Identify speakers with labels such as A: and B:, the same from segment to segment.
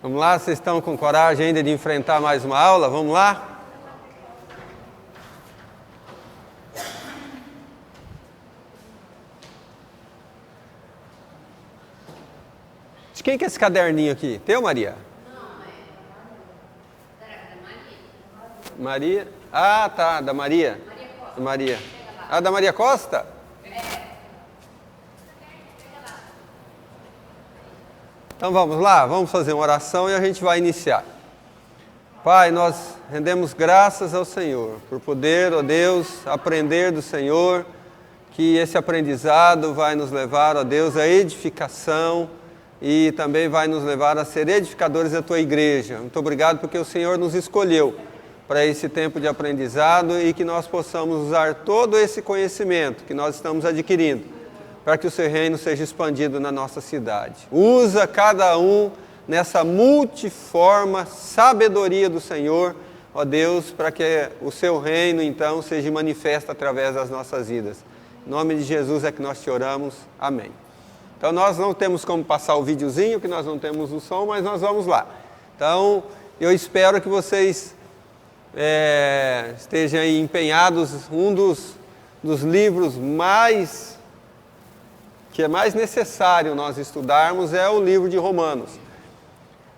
A: Vamos lá, vocês estão com coragem ainda de enfrentar mais uma aula? Vamos lá? De quem que é esse caderninho aqui? Teu, Maria?
B: Não, é da Maria.
A: Maria? Ah, tá, da Maria.
B: Maria Costa.
A: Maria. Ah, da Maria Costa? Então vamos lá, vamos fazer uma oração e a gente vai iniciar. Pai, nós rendemos graças ao Senhor por poder, ó Deus, aprender do Senhor, que esse aprendizado vai nos levar, ó Deus, à edificação e também vai nos levar a ser edificadores da Tua igreja. Muito obrigado porque o Senhor nos escolheu para esse tempo de aprendizado e que nós possamos usar todo esse conhecimento que nós estamos adquirindo para que o Seu reino seja expandido na nossa cidade. Usa cada um nessa multiforme sabedoria do Senhor, ó Deus, para que o Seu reino, então, seja manifesto através das nossas vidas. Em nome de Jesus é que nós te oramos. Amém. Então, nós não temos como passar o videozinho, que nós não temos o som, mas nós vamos lá. Então, eu espero que vocês estejam aí empenhados. Um dos livros que é mais necessário nós estudarmos é o livro de Romanos.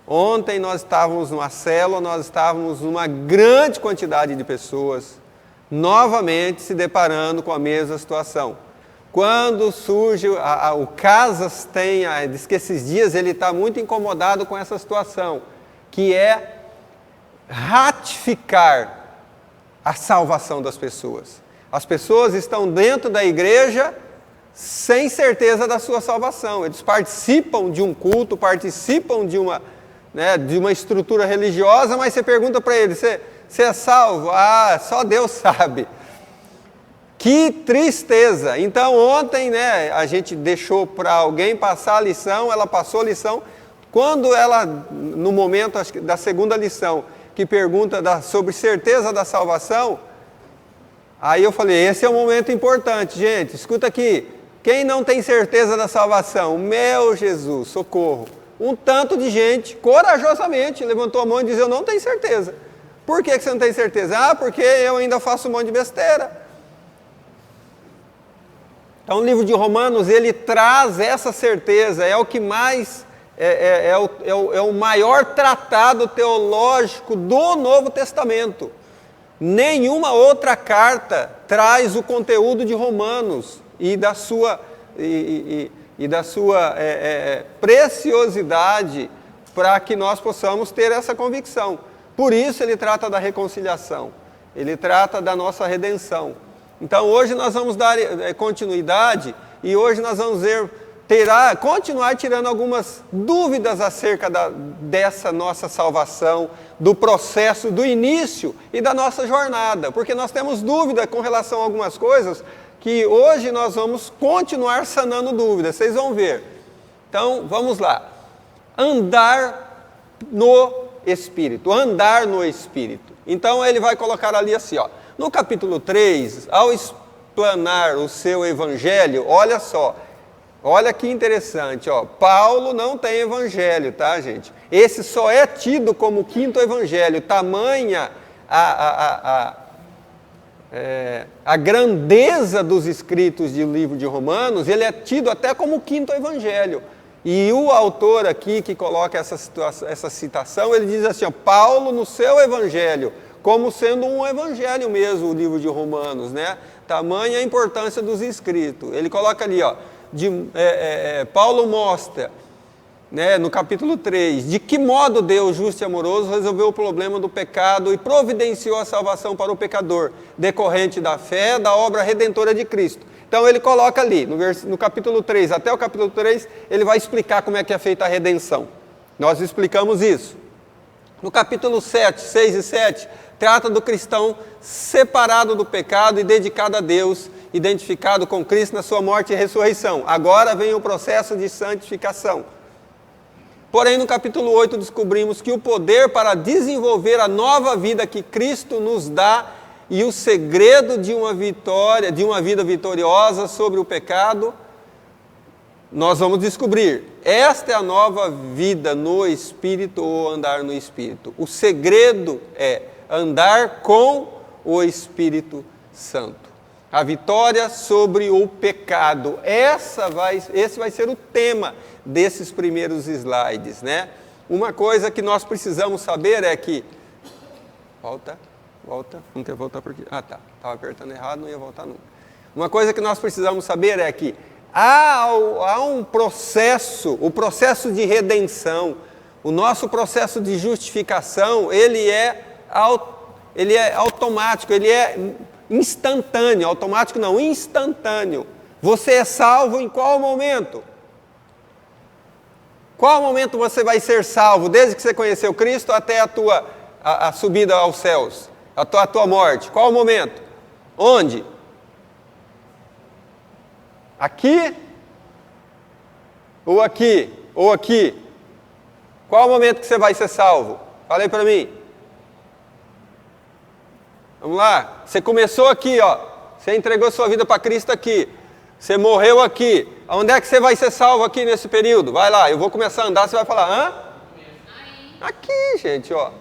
A: Ontem nós estávamos numa célula, nós estávamos numa grande quantidade de pessoas, novamente se deparando com a mesma situação. Quando surge, o Casas diz que esses dias ele está muito incomodado com essa situação, que é ratificar a salvação das pessoas. As pessoas estão dentro da igreja sem certeza da sua salvação. Eles participam de um culto, participam de uma estrutura religiosa, mas você pergunta para eles, você é salvo? Ah, só Deus sabe. Que tristeza! Então ontem, a gente deixou para alguém passar a lição, ela passou a lição. Quando ela, no momento acho que da segunda lição, que pergunta sobre certeza da salvação, aí eu falei, esse é um momento importante, gente, escuta aqui. Quem não tem certeza da salvação? Meu Jesus, socorro. Um tanto de gente, corajosamente, levantou a mão e disse, eu não tenho certeza. Por que você não tem certeza? Ah, porque eu ainda faço um monte de besteira. Então o livro de Romanos, ele traz essa certeza, é o que mais, é o maior tratado teológico do Novo Testamento. Nenhuma outra carta traz o conteúdo de Romanos e da sua preciosidade para que nós possamos ter essa convicção. Por isso ele trata da reconciliação, ele trata da nossa redenção. Então hoje nós vamos dar continuidade e hoje nós vamos continuar tirando algumas dúvidas acerca dessa nossa salvação, do processo, do início e da nossa jornada, porque nós temos dúvida com relação a algumas coisas que hoje nós vamos continuar sanando dúvidas, vocês vão ver. Então, vamos lá. Andar no Espírito, andar no Espírito. Então, ele vai colocar ali assim, no capítulo 3, ao explanar o seu evangelho, olha só, olha que interessante, Paulo não tem evangelho, tá, gente? Esse só é tido como quinto evangelho, tamanha a grandeza dos escritos do livro de Romanos, ele é tido até como o quinto evangelho. E o autor aqui que coloca essa citação, ele diz assim, Paulo no seu evangelho, como sendo um evangelho mesmo, o livro de Romanos, tamanha a importância dos escritos. Ele coloca ali, Paulo mostra, no capítulo 3, de que modo Deus, justo e amoroso, resolveu o problema do pecado e providenciou a salvação para o pecador, decorrente da fé, da obra redentora de Cristo. Então ele coloca ali, no capítulo 3, até o capítulo 3, ele vai explicar como é que é feita a redenção. Nós explicamos isso. No capítulo 7, 6 e 7, trata do cristão separado do pecado e dedicado a Deus, identificado com Cristo na sua morte e ressurreição. Agora vem o processo de santificação. Porém, no capítulo 8, descobrimos que o poder para desenvolver a nova vida que Cristo nos dá e o segredo de uma vida vitoriosa sobre o pecado nós vamos descobrir, esta é a nova vida no Espírito ou andar no Espírito. O segredo é andar com o Espírito Santo. A vitória sobre o pecado. Esse vai ser o tema desses primeiros slides, né? Uma coisa que nós precisamos saber é que... Volta. Não quer voltar por aqui. Ah, tá. Estava apertando errado, não ia voltar nunca. Uma coisa que nós precisamos saber é que há um processo, o processo de redenção, o nosso processo de justificação, ele é automático, ele é instantâneo. Automático não, instantâneo. Você é salvo em qual momento? Qual momento você vai ser salvo? Desde que você conheceu Cristo até a subida aos céus, a tua morte. Qual momento? Onde? Aqui? Ou aqui? Ou aqui? Qual o momento que você vai ser salvo? Fala aí para mim. Vamos lá. Você começou aqui, ó. Você entregou sua vida para Cristo aqui. Você morreu aqui. Onde é que você vai ser salvo aqui nesse período? Vai lá, eu vou começar a andar, você vai falar, hã? Aqui, gente, ó.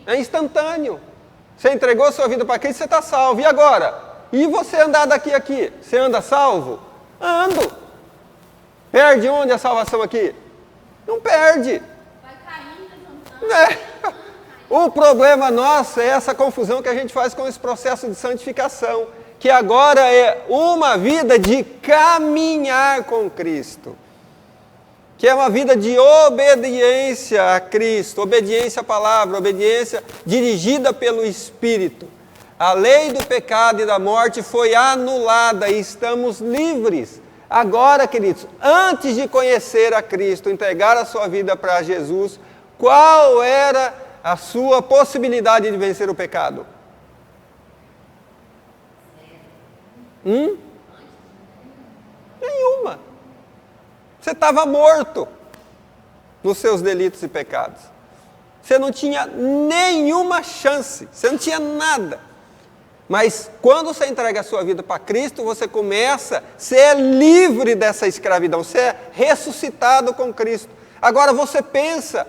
A: É instantâneo. Você entregou sua vida para Cristo, você está salvo. E agora? E você andar daqui a aqui? Você anda salvo? Ando. Perde onde a salvação aqui? Não perde.
B: Vai caindo, levantando.
A: O problema nosso é essa confusão que a gente faz com esse processo de santificação, que agora é uma vida de caminhar com Cristo, que é uma vida de obediência a Cristo, obediência à palavra, obediência dirigida pelo Espírito. A lei do pecado e da morte foi anulada e estamos livres. Agora, queridos, antes de conhecer a Cristo, entregar a sua vida para Jesus, qual era a sua possibilidade de vencer o pecado? Nenhuma. Você estava morto nos seus delitos e pecados. Você não tinha nenhuma chance, você não tinha nada. Mas quando você entrega a sua vida para Cristo, você começa, você é livre dessa escravidão, você é ressuscitado com Cristo. Agora você pensa,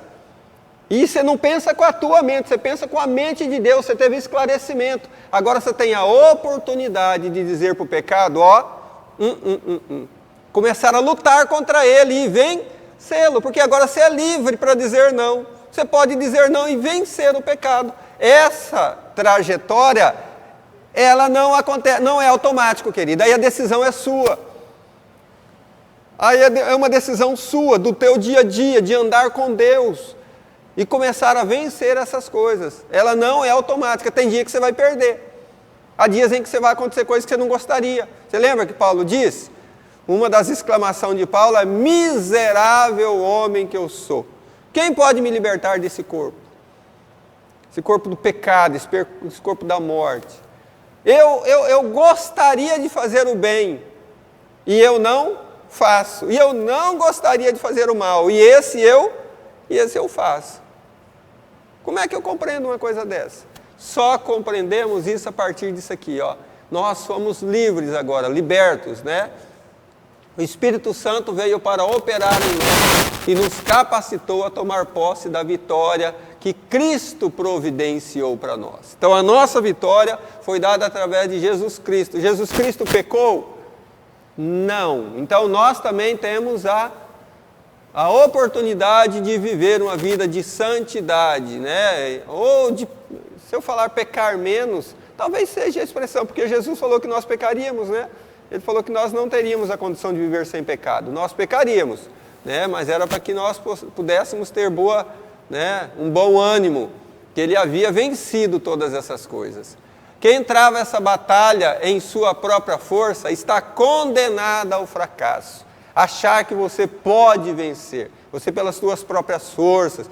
A: e você não pensa com a tua mente, você pensa com a mente de Deus, você teve esclarecimento. Agora você tem a oportunidade de dizer para o pecado, começar a lutar contra ele e vencê-lo, porque agora você é livre para dizer não. Você pode dizer não e vencer o pecado. Essa trajetória, ela não acontece, não é automático, querida. Aí a decisão é sua. Aí é uma decisão sua, do teu dia a dia, de andar com Deus e começar a vencer essas coisas. Ela não é automática. Tem dia que você vai perder. Há dias em que você vai acontecer coisas que você não gostaria. Você lembra que Paulo disse? Uma das exclamações de Paulo é: miserável homem que eu sou. Quem pode me libertar desse corpo? Esse corpo do pecado, esse corpo da morte. Eu gostaria de fazer o bem, e eu não faço. E eu não gostaria de fazer o mal, e esse eu faço. Como é que eu compreendo uma coisa dessa? Só compreendemos isso a partir disso aqui, ó. Nós somos livres agora, libertos, né? O Espírito Santo veio para operar em nós e nos capacitou a tomar posse da vitória que Cristo providenciou para nós. Então a nossa vitória foi dada através de Jesus Cristo. Jesus Cristo pecou? Não. Então nós também temos a oportunidade de viver uma vida de santidade, né? Ou se eu falar pecar menos, talvez seja a expressão, porque Jesus falou que nós pecaríamos, né? Ele falou que nós não teríamos a condição de viver sem pecado. Nós pecaríamos, né? Mas era para que nós pudéssemos ter um bom ânimo, que ele havia vencido todas essas coisas. Quem trava essa batalha em sua própria força está condenado ao fracasso. Achar que você pode vencer, você pelas suas próprias forças.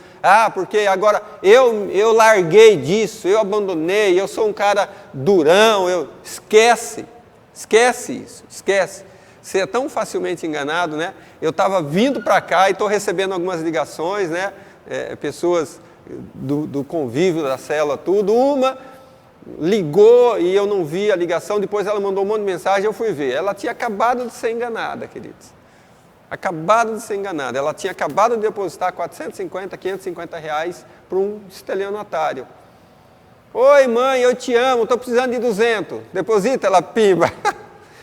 A: Porque agora eu larguei disso, eu abandonei, eu sou um cara durão, esquece isso, esquece. Você é tão facilmente enganado, né? Eu estava vindo para cá e estou recebendo algumas ligações, né? Pessoas do convívio da célula, tudo. Uma ligou e eu não vi a ligação, depois ela mandou um monte de mensagem, eu fui ver. Ela tinha acabado de ser enganada, queridos. acabado de ser enganada. Ela tinha acabado de depositar 450, 550 reais para um estelionatário. Oi, mãe, eu te amo, estou precisando de 200. Deposita, ela pimba.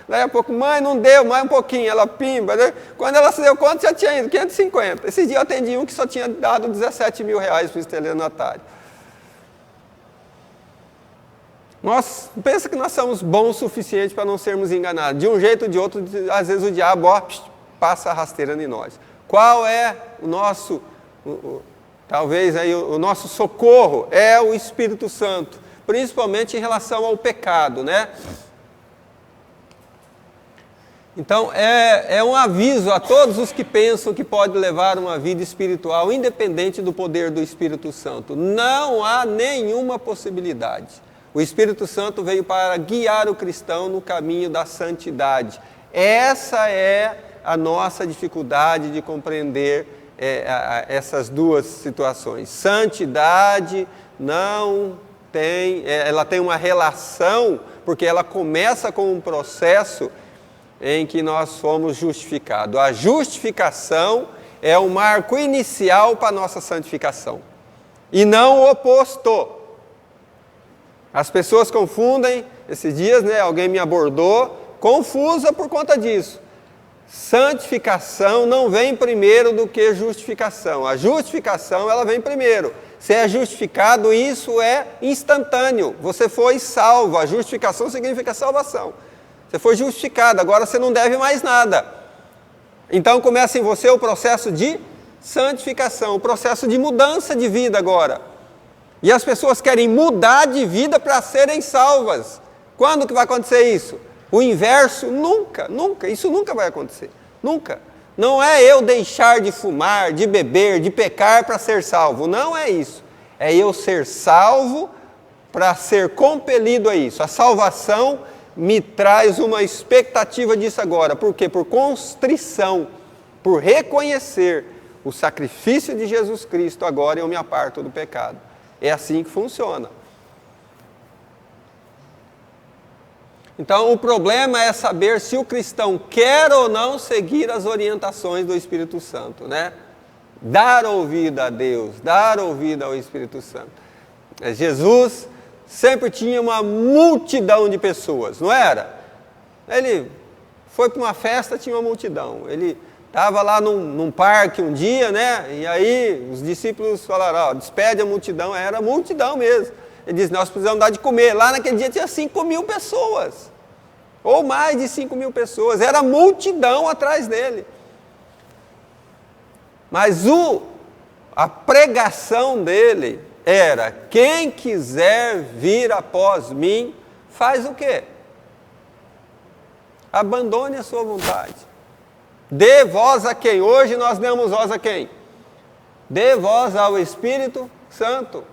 A: Daí a pouco, mãe, não deu, mais um pouquinho, ela pimba. Quando ela se deu conta, já tinha ido 550. Esses dias eu atendi um que só tinha dado 17 mil reais para o estelionatário. Pensa que nós somos bons o suficiente para não sermos enganados. De um jeito ou de outro, às vezes o diabo passa rasteirando em nós. Qual é o nosso, talvez aí o nosso socorro? É o Espírito Santo, principalmente em relação ao pecado, né? Então, é um aviso a todos os que pensam que pode levar uma vida espiritual independente do poder do Espírito Santo. Não há nenhuma possibilidade. O Espírito Santo veio para guiar o cristão no caminho da santidade. Essa é a nossa dificuldade de compreender essas duas situações. Santidade não tem, ela tem uma relação, porque ela começa com um processo em que nós fomos justificados. A justificação é o marco inicial para a nossa santificação, e não o oposto. As pessoas confundem, esses dias, né, alguém me abordou, confusa por conta disso. Santificação não vem primeiro do que justificação. A justificação, ela vem primeiro. Se é justificado, isso é instantâneo. Você foi salvo. A justificação significa salvação. Você foi justificado, agora você não deve mais nada. Então começa em você o processo de santificação, o processo de mudança de vida agora. E as pessoas querem mudar de vida para serem salvas. Quando que vai acontecer isso? O inverso? Nunca, nunca. Isso nunca vai acontecer. Nunca. Não é eu deixar de fumar, de beber, de pecar para ser salvo. Não é isso. É eu ser salvo para ser compelido a isso. A salvação me traz uma expectativa disso agora. Por quê? Por constrição, por reconhecer o sacrifício de Jesus Cristo, agora eu me aparto do pecado. É assim que funciona. Então, o problema é saber se o cristão quer ou não seguir as orientações do Espírito Santo, né? Dar ouvido a Deus, dar ouvido ao Espírito Santo. Jesus sempre tinha uma multidão de pessoas, não era? Ele foi para uma festa, tinha uma multidão. Ele estava lá num parque um dia, né? E aí os discípulos falaram, despede a multidão. Era multidão mesmo. Ele disse, nós precisamos dar de comer. Lá naquele dia tinha 5.000 pessoas. Ou mais de 5.000 pessoas. Era multidão atrás dele. Mas a pregação dele era, quem quiser vir após mim, faz o quê? Abandone a sua vontade. Dê voz a quem? Hoje nós damos voz a quem? Dê voz ao Espírito Santo.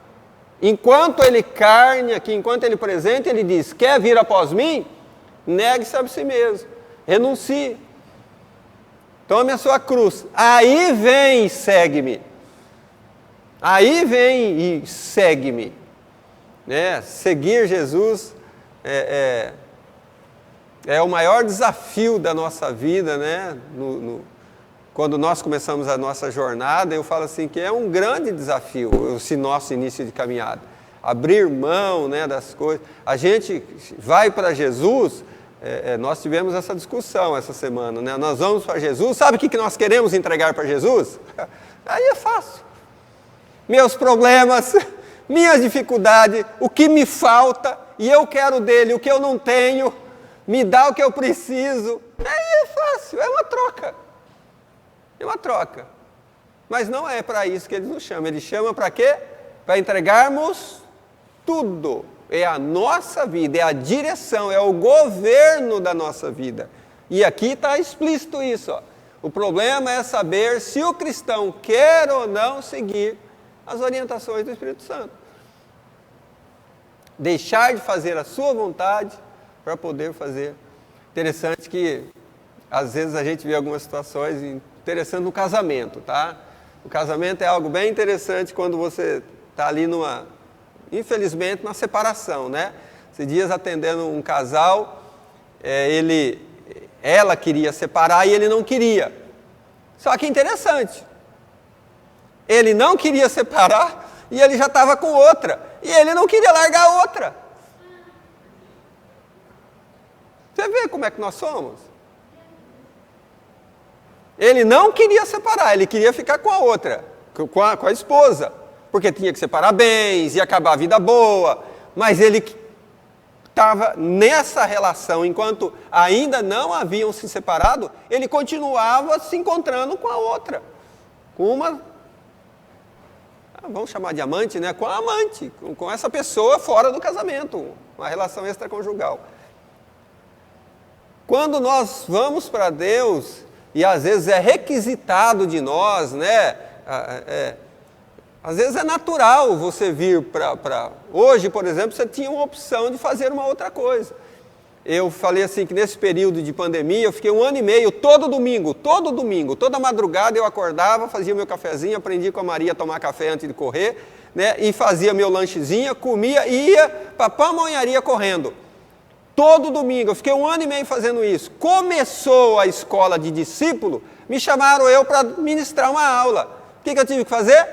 A: Enquanto ele carne aqui, enquanto ele presente, ele diz, quer vir após mim? Negue-se a si mesmo. Renuncie. Tome a sua cruz. Aí vem e segue-me. Aí vem e segue-me. Né? Seguir Jesus é o maior desafio da nossa vida, né? Quando nós começamos a nossa jornada, eu falo assim que é um grande desafio esse nosso início de caminhada. Abrir mão, né, das coisas. A gente vai para Jesus, nós tivemos essa discussão essa semana, né? Nós vamos para Jesus, sabe o que nós queremos entregar para Jesus? Aí é fácil. Meus problemas, minhas dificuldades, o que me falta, e eu quero dele o que eu não tenho, me dá o que eu preciso. Aí é fácil, é uma troca. É uma troca. Mas não é para isso que ele nos chama. Ele chama para quê? Para entregarmos tudo. É a nossa vida, é a direção, é o governo da nossa vida. E aqui está explícito isso. Ó. O problema é saber se o cristão quer ou não seguir as orientações do Espírito Santo. Deixar de fazer a sua vontade para poder fazer. Interessante que, às vezes, a gente vê algumas situações interessantes no casamento, tá? O casamento é algo bem interessante quando você está ali infelizmente, na separação, né? Esses dias atendendo um casal, ela queria separar e ele não queria. Só que interessante, ele não queria separar e ele já estava com outra. E ele não queria largar a outra. Você vê como é que nós somos? Ele não queria separar, ele queria ficar com a outra, com a esposa. Porque tinha que separar bens, ia acabar a vida boa. Mas ele estava nessa relação, enquanto ainda não haviam se separado, ele continuava se encontrando com a outra. Com uma, vamos chamar de amante, né? Com a amante, com essa pessoa fora do casamento, uma relação extraconjugal. Quando nós vamos para Deus, e às vezes é requisitado de nós, né? Às vezes é natural você vir para... Hoje, por exemplo, você tinha uma opção de fazer uma outra coisa. Eu falei assim que nesse período de pandemia, eu fiquei 1 ano e meio, todo domingo, toda madrugada eu acordava, fazia meu cafezinho, aprendi com a Maria a tomar café antes de correr, né? E fazia meu lanchezinho, comia e ia para a pamonharia correndo. Todo domingo, eu fiquei 1 ano e meio fazendo isso. Começou a escola de discípulo, me chamaram eu para ministrar uma aula. O que eu tive que fazer?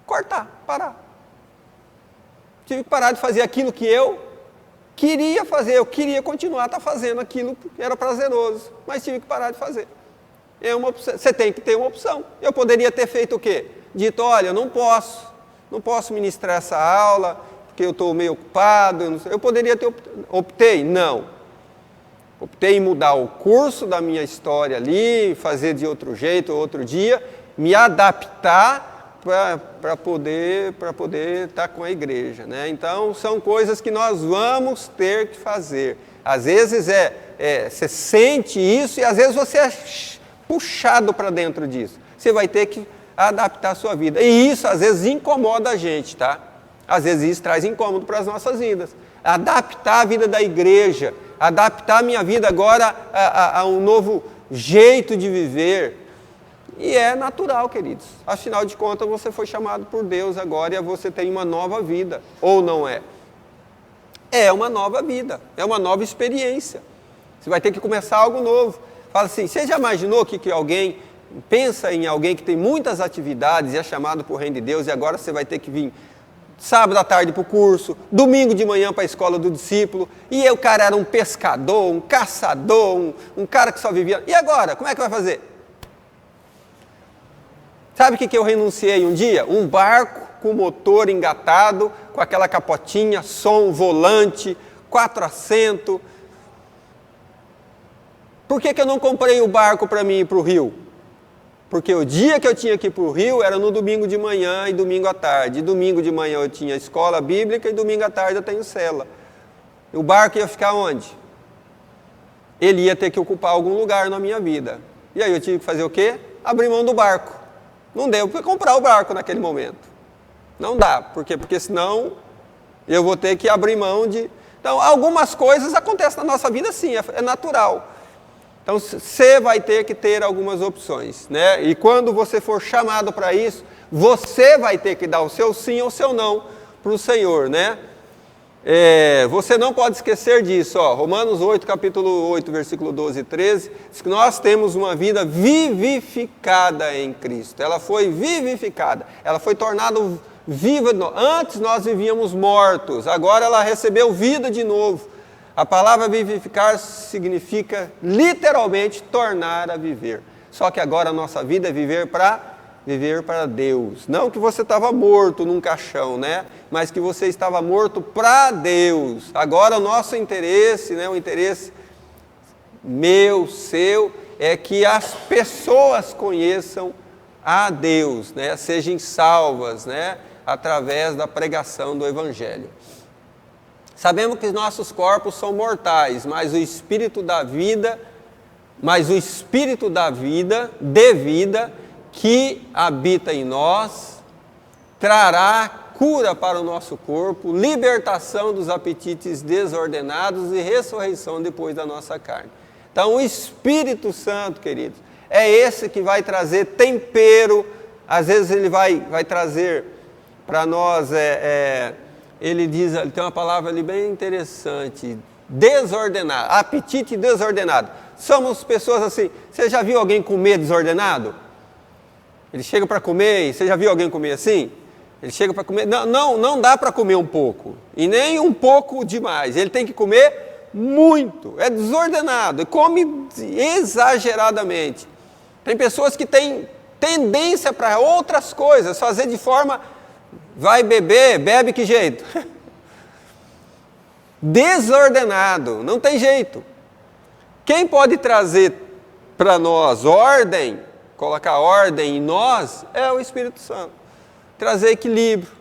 A: Cortar, parar. Tive que parar de fazer aquilo que eu queria fazer, eu queria continuar fazendo aquilo que era prazeroso, mas tive que parar de fazer. Você tem que ter uma opção. Eu poderia ter feito o quê? Dito, olha, eu não posso ministrar essa aula, porque eu estou meio ocupado, eu poderia ter, optei? Não. Optei em mudar o curso da minha história ali, fazer de outro jeito, outro dia, me adaptar para poder estar com a igreja, né? Então, são coisas que nós vamos ter que fazer. Às vezes você sente isso e às vezes você é puxado para dentro disso. Você vai ter que adaptar a sua vida. E isso, às vezes, incomoda a gente, tá? Às vezes isso traz incômodo para as nossas vidas. Adaptar a vida da igreja, adaptar a minha vida agora a um novo jeito de viver. E é natural, queridos. Afinal de contas, você foi chamado por Deus agora e você tem uma nova vida. Ou não é? É uma nova vida, é uma nova experiência. Você vai ter que começar algo novo. Fala assim, você já imaginou que alguém, pensa em alguém que tem muitas atividades e é chamado por reino de Deus e agora você vai ter que vir sábado à tarde para o curso, domingo de manhã para a escola do discípulo, e o cara era um pescador, um caçador, um cara que só vivia... E agora, como é que vai fazer? Sabe o que eu renunciei um dia? Um barco com motor engatado, com aquela capotinha, som, volante, 4 assentos. Por que eu não comprei o barco para mim ir para o rio? Porque o dia que eu tinha que ir para o rio era no domingo de manhã e domingo à tarde. E domingo de manhã eu tinha escola bíblica e domingo à tarde eu tenho cela. O barco ia ficar onde? Ele ia ter que ocupar algum lugar na minha vida. E aí eu tive que fazer o quê? Abrir mão do barco. Não deu para comprar o barco naquele momento. Não dá. Por quê? Porque senão eu vou ter que abrir mão de... Então, algumas coisas acontecem na nossa vida sim, é natural. Então, você vai ter que ter algumas opções, né? E quando você for chamado para isso, você vai ter que dar o seu sim ou o seu não para o Senhor, né? Você não pode esquecer disso, ó. Romanos 8, capítulo 8, versículo 12 e 13, diz que nós temos uma vida vivificada em Cristo. Ela foi vivificada, ela foi tornada viva. Antes nós vivíamos mortos, agora ela recebeu vida de novo. A palavra vivificar significa literalmente tornar a viver. Só que agora a nossa vida é viver para Deus. Não que você estava morto num caixão, né? Mas que você estava morto para Deus. Agora o nosso interesse, né? O interesse meu, seu, é que as pessoas conheçam a Deus, né? Sejam salvas, né? Através da pregação do Evangelho. Sabemos que nossos corpos são mortais, mas o Espírito da vida, de vida, que habita em nós, trará cura para o nosso corpo, libertação dos apetites desordenados e ressurreição depois da nossa carne. Então o Espírito Santo, queridos, é esse que vai trazer tempero, às vezes ele vai trazer para nós, ele tem uma palavra ali bem interessante, desordenado, apetite desordenado. somos pessoas assim. Você já viu alguém comer desordenado? Ele chega para comer, e você já viu alguém comer assim? Ele chega para comer, não dá para comer um pouco, e nem um pouco demais, ele tem que comer muito, é desordenado, e come exageradamente. Tem pessoas que têm tendência para outras coisas, fazer de forma, vai beber, bebe que jeito? Desordenado, não tem jeito. Quem pode trazer para nós ordem, colocar ordem em nós, é o Espírito Santo. Trazer equilíbrio,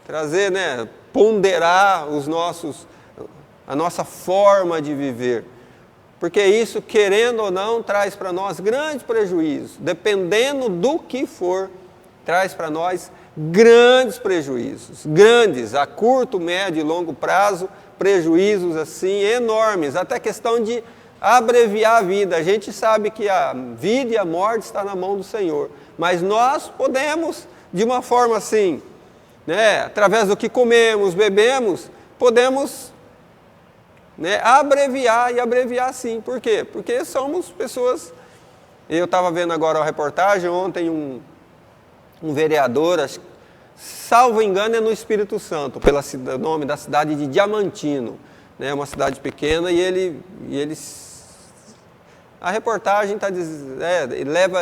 A: trazer, ponderar a nossa forma de viver. Porque isso, querendo ou não, traz para nós grandes prejuízos. Dependendo do que for, traz para nós grandes prejuízos. Grandes, a curto, médio e longo prazo, prejuízos assim enormes. Até questão de abreviar a vida. A gente sabe que a vida e a morte estão na mão do Senhor. Mas nós podemos, de uma forma assim, através do que comemos, bebemos, podemos abreviar sim. Por quê? Porque somos pessoas... Eu estava vendo agora a reportagem, ontem um vereador, salvo engano é no Espírito Santo, pelo nome da cidade de Diamantino, uma cidade pequena, e ele a reportagem leva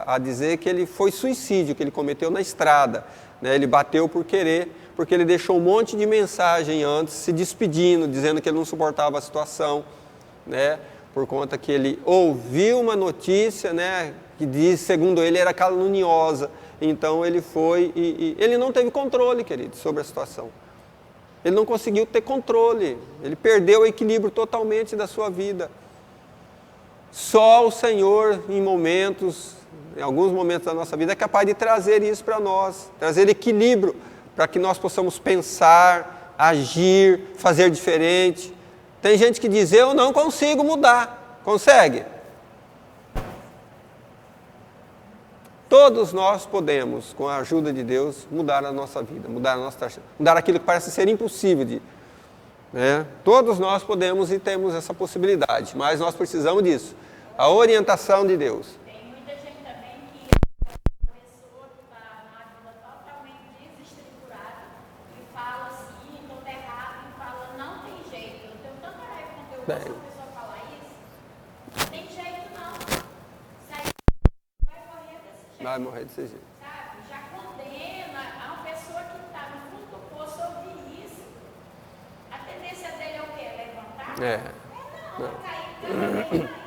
A: a dizer que ele foi suicídio, que ele cometeu na estrada, ele bateu por querer, porque ele deixou um monte de mensagem antes, se despedindo, dizendo que ele não suportava a situação, por conta que ele ouviu uma notícia, que diz, segundo ele, era caluniosa. Então ele foi e ele não teve controle, querido, sobre a situação. Ele não conseguiu ter controle, ele perdeu o equilíbrio totalmente da sua vida. Só o Senhor, em alguns momentos da nossa vida, é capaz de trazer isso para nós, trazer equilíbrio, para que nós possamos pensar, agir, fazer diferente. Tem gente que diz, eu não consigo mudar. Consegue? Todos nós podemos, com a ajuda de Deus, mudar a nossa vida, mudar aquilo que parece ser impossível. Todos nós podemos e temos essa possibilidade, mas nós precisamos disso, a orientação de Deus.
B: Tem muita gente também que é uma pessoa que está numa vida totalmente desestruturada e fala assim, estou errado, e fala, não tem jeito. Eu tenho tanta raiva quando eu ouço uma pessoa falar isso. Não tem jeito não. Sai, vai morrer desse jeito.
A: Vai morrer desse jeito.
B: Sabe? Já condena a uma pessoa que está no fundo do poço ouvir isso. A tendência dele é o quê? Levantar? Não, cair.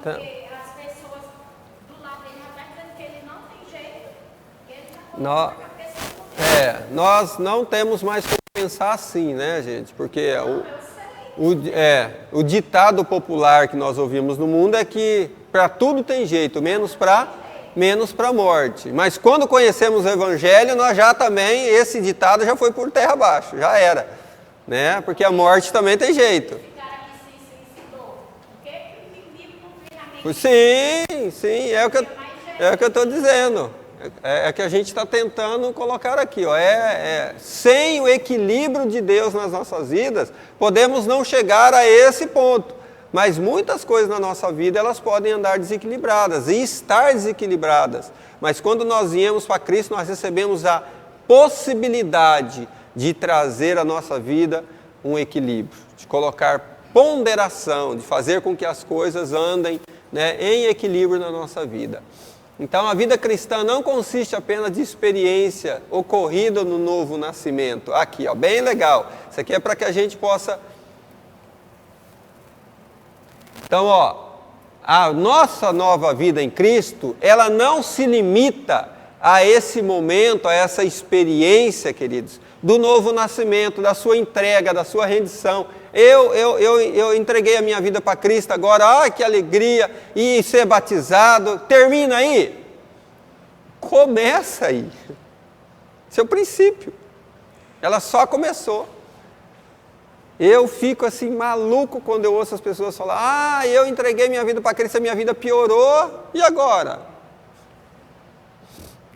B: Porque as pessoas do lado dele já estão dizendo que ele não tem jeito, que ele já colocou na cabeça do
A: nós não temos mais como pensar assim, gente? Porque o ditado popular que nós ouvimos no mundo é que para tudo tem jeito, menos para a morte. Mas quando conhecemos o Evangelho, nós já também, esse ditado já foi por terra abaixo, já era. Porque a morte também tem jeito. Sim, é o que eu estou dizendo. É que a gente está tentando colocar aqui. Sem o equilíbrio de Deus nas nossas vidas, podemos não chegar a esse ponto. Mas muitas coisas na nossa vida, elas podem andar desequilibradas e estar desequilibradas. Mas quando nós viemos para Cristo, nós recebemos a possibilidade de trazer à nossa vida um equilíbrio, de colocar ponderação, de fazer com que as coisas andem em equilíbrio na nossa vida. Então a vida cristã não consiste apenas de experiência ocorrida no novo nascimento. Aqui, bem legal. Isso aqui é para que a gente possa... Então, a nossa nova vida em Cristo, ela não se limita a esse momento, a essa experiência, queridos, do novo nascimento, da sua entrega, da sua rendição. Eu entreguei a minha vida para Cristo agora, que alegria, e ser batizado, termina aí? Começa aí. Esse é o princípio. Ela só começou. Eu fico assim maluco quando eu ouço as pessoas falar, eu entreguei minha vida para Cristo, a minha vida piorou, e agora?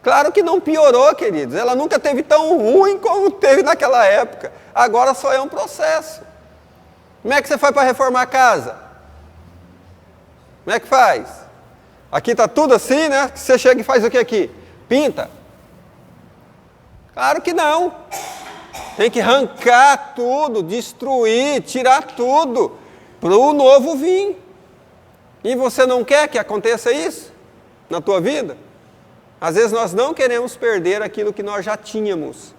A: Claro que não piorou, queridos, ela nunca teve tão ruim como teve naquela época, agora só é um processo. Como é que você faz para reformar a casa? Como é que faz? Aqui está tudo assim, né? Você chega e faz o que aqui? Pinta? Claro que não. Tem que arrancar tudo, destruir, tirar tudo para o novo vir. E você não quer que aconteça isso na tua vida? Às vezes nós não queremos perder aquilo que nós já tínhamos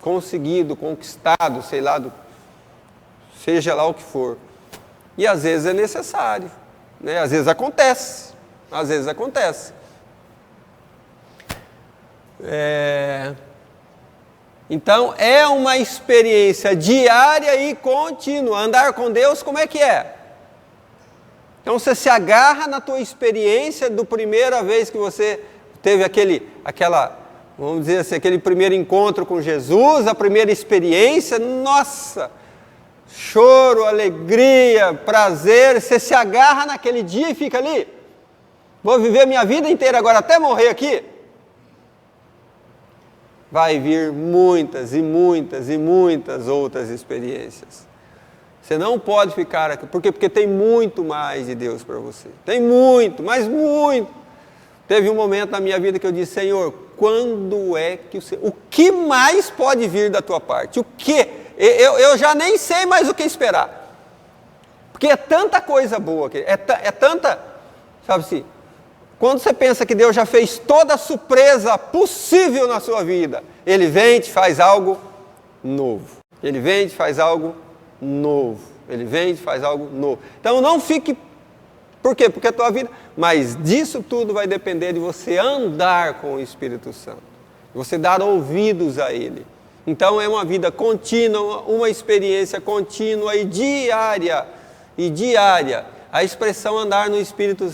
A: conseguido, conquistado, sei lá, seja lá o que for. E às vezes é necessário, né? Às vezes acontece. Então, é uma experiência diária e contínua. Andar com Deus, como é que é? Então, você se agarra na tua experiência do primeira vez que você teve vamos dizer assim, aquele primeiro encontro com Jesus, a primeira experiência, nossa, choro, alegria, prazer, você se agarra naquele dia e fica ali. Vou viver minha vida inteira agora até morrer aqui. Vai vir muitas e muitas e muitas outras experiências. Você não pode ficar aqui. Por quê? Porque tem muito mais de Deus para você. Tem muito, mas muito. Teve um momento na minha vida que eu disse, Senhor, quando é que o que mais pode vir da tua parte? O que? Eu já nem sei mais o que esperar. Porque é tanta coisa boa, é tanta, sabe assim, quando você pensa que Deus já fez toda a surpresa possível na sua vida, Ele vem e te faz algo novo. Ele vem e te faz algo novo. Ele vem e te faz algo novo. Então não fique... Por quê? Porque a tua vida... Mas disso tudo vai depender de você andar com o Espírito Santo. Você dar ouvidos a Ele. Então é uma vida contínua, uma experiência contínua e diária. A expressão andar no Espírito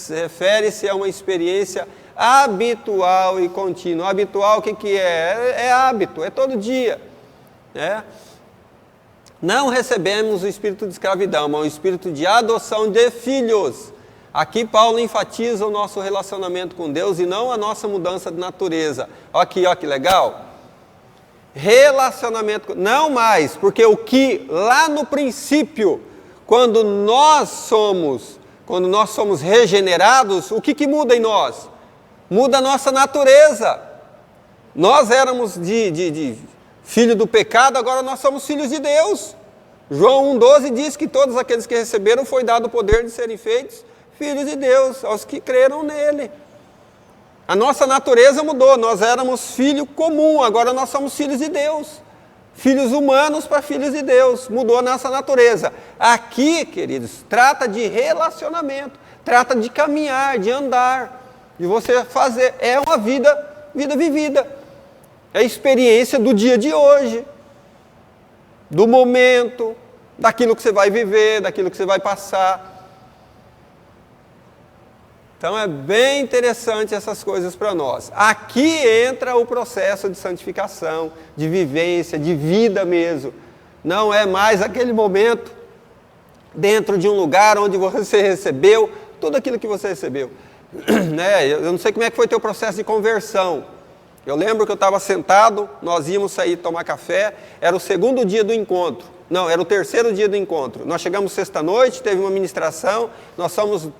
A: refere-se a uma experiência habitual e contínua. Habitual, o que é? É hábito, é todo dia. Né? Não recebemos o espírito de escravidão, mas o espírito de adoção de filhos. Aqui Paulo enfatiza o nosso relacionamento com Deus e não a nossa mudança de natureza. Aqui, ó que legal. Relacionamento, não mais, porque o que lá no princípio... Quando nós somos regenerados, o que muda em nós? Muda a nossa natureza. Nós éramos de filho do pecado, agora nós somos filhos de Deus. João 1,12 diz que todos aqueles que receberam foi dado o poder de serem feitos filhos de Deus, aos que creram nele. A nossa natureza mudou, nós éramos filho comum, agora nós somos filhos de Deus. Filhos humanos para filhos de Deus, mudou a nossa natureza. Aqui, queridos, trata de relacionamento, trata de caminhar, de andar, de você fazer, é uma vida vivida. É a experiência do dia de hoje, do momento, daquilo que você vai viver, daquilo que você vai passar. Então é bem interessante essas coisas para nós. Aqui entra o processo de santificação, de vivência, de vida mesmo. Não é mais aquele momento dentro de um lugar onde você recebeu tudo aquilo que você recebeu. Né? Eu não sei como é que foi teu processo de conversão. Eu lembro que eu estava sentado, nós íamos sair tomar café, era o segundo dia do encontro. Não, era o terceiro dia do encontro. Nós chegamos sexta-noite, teve uma ministração, nós fomos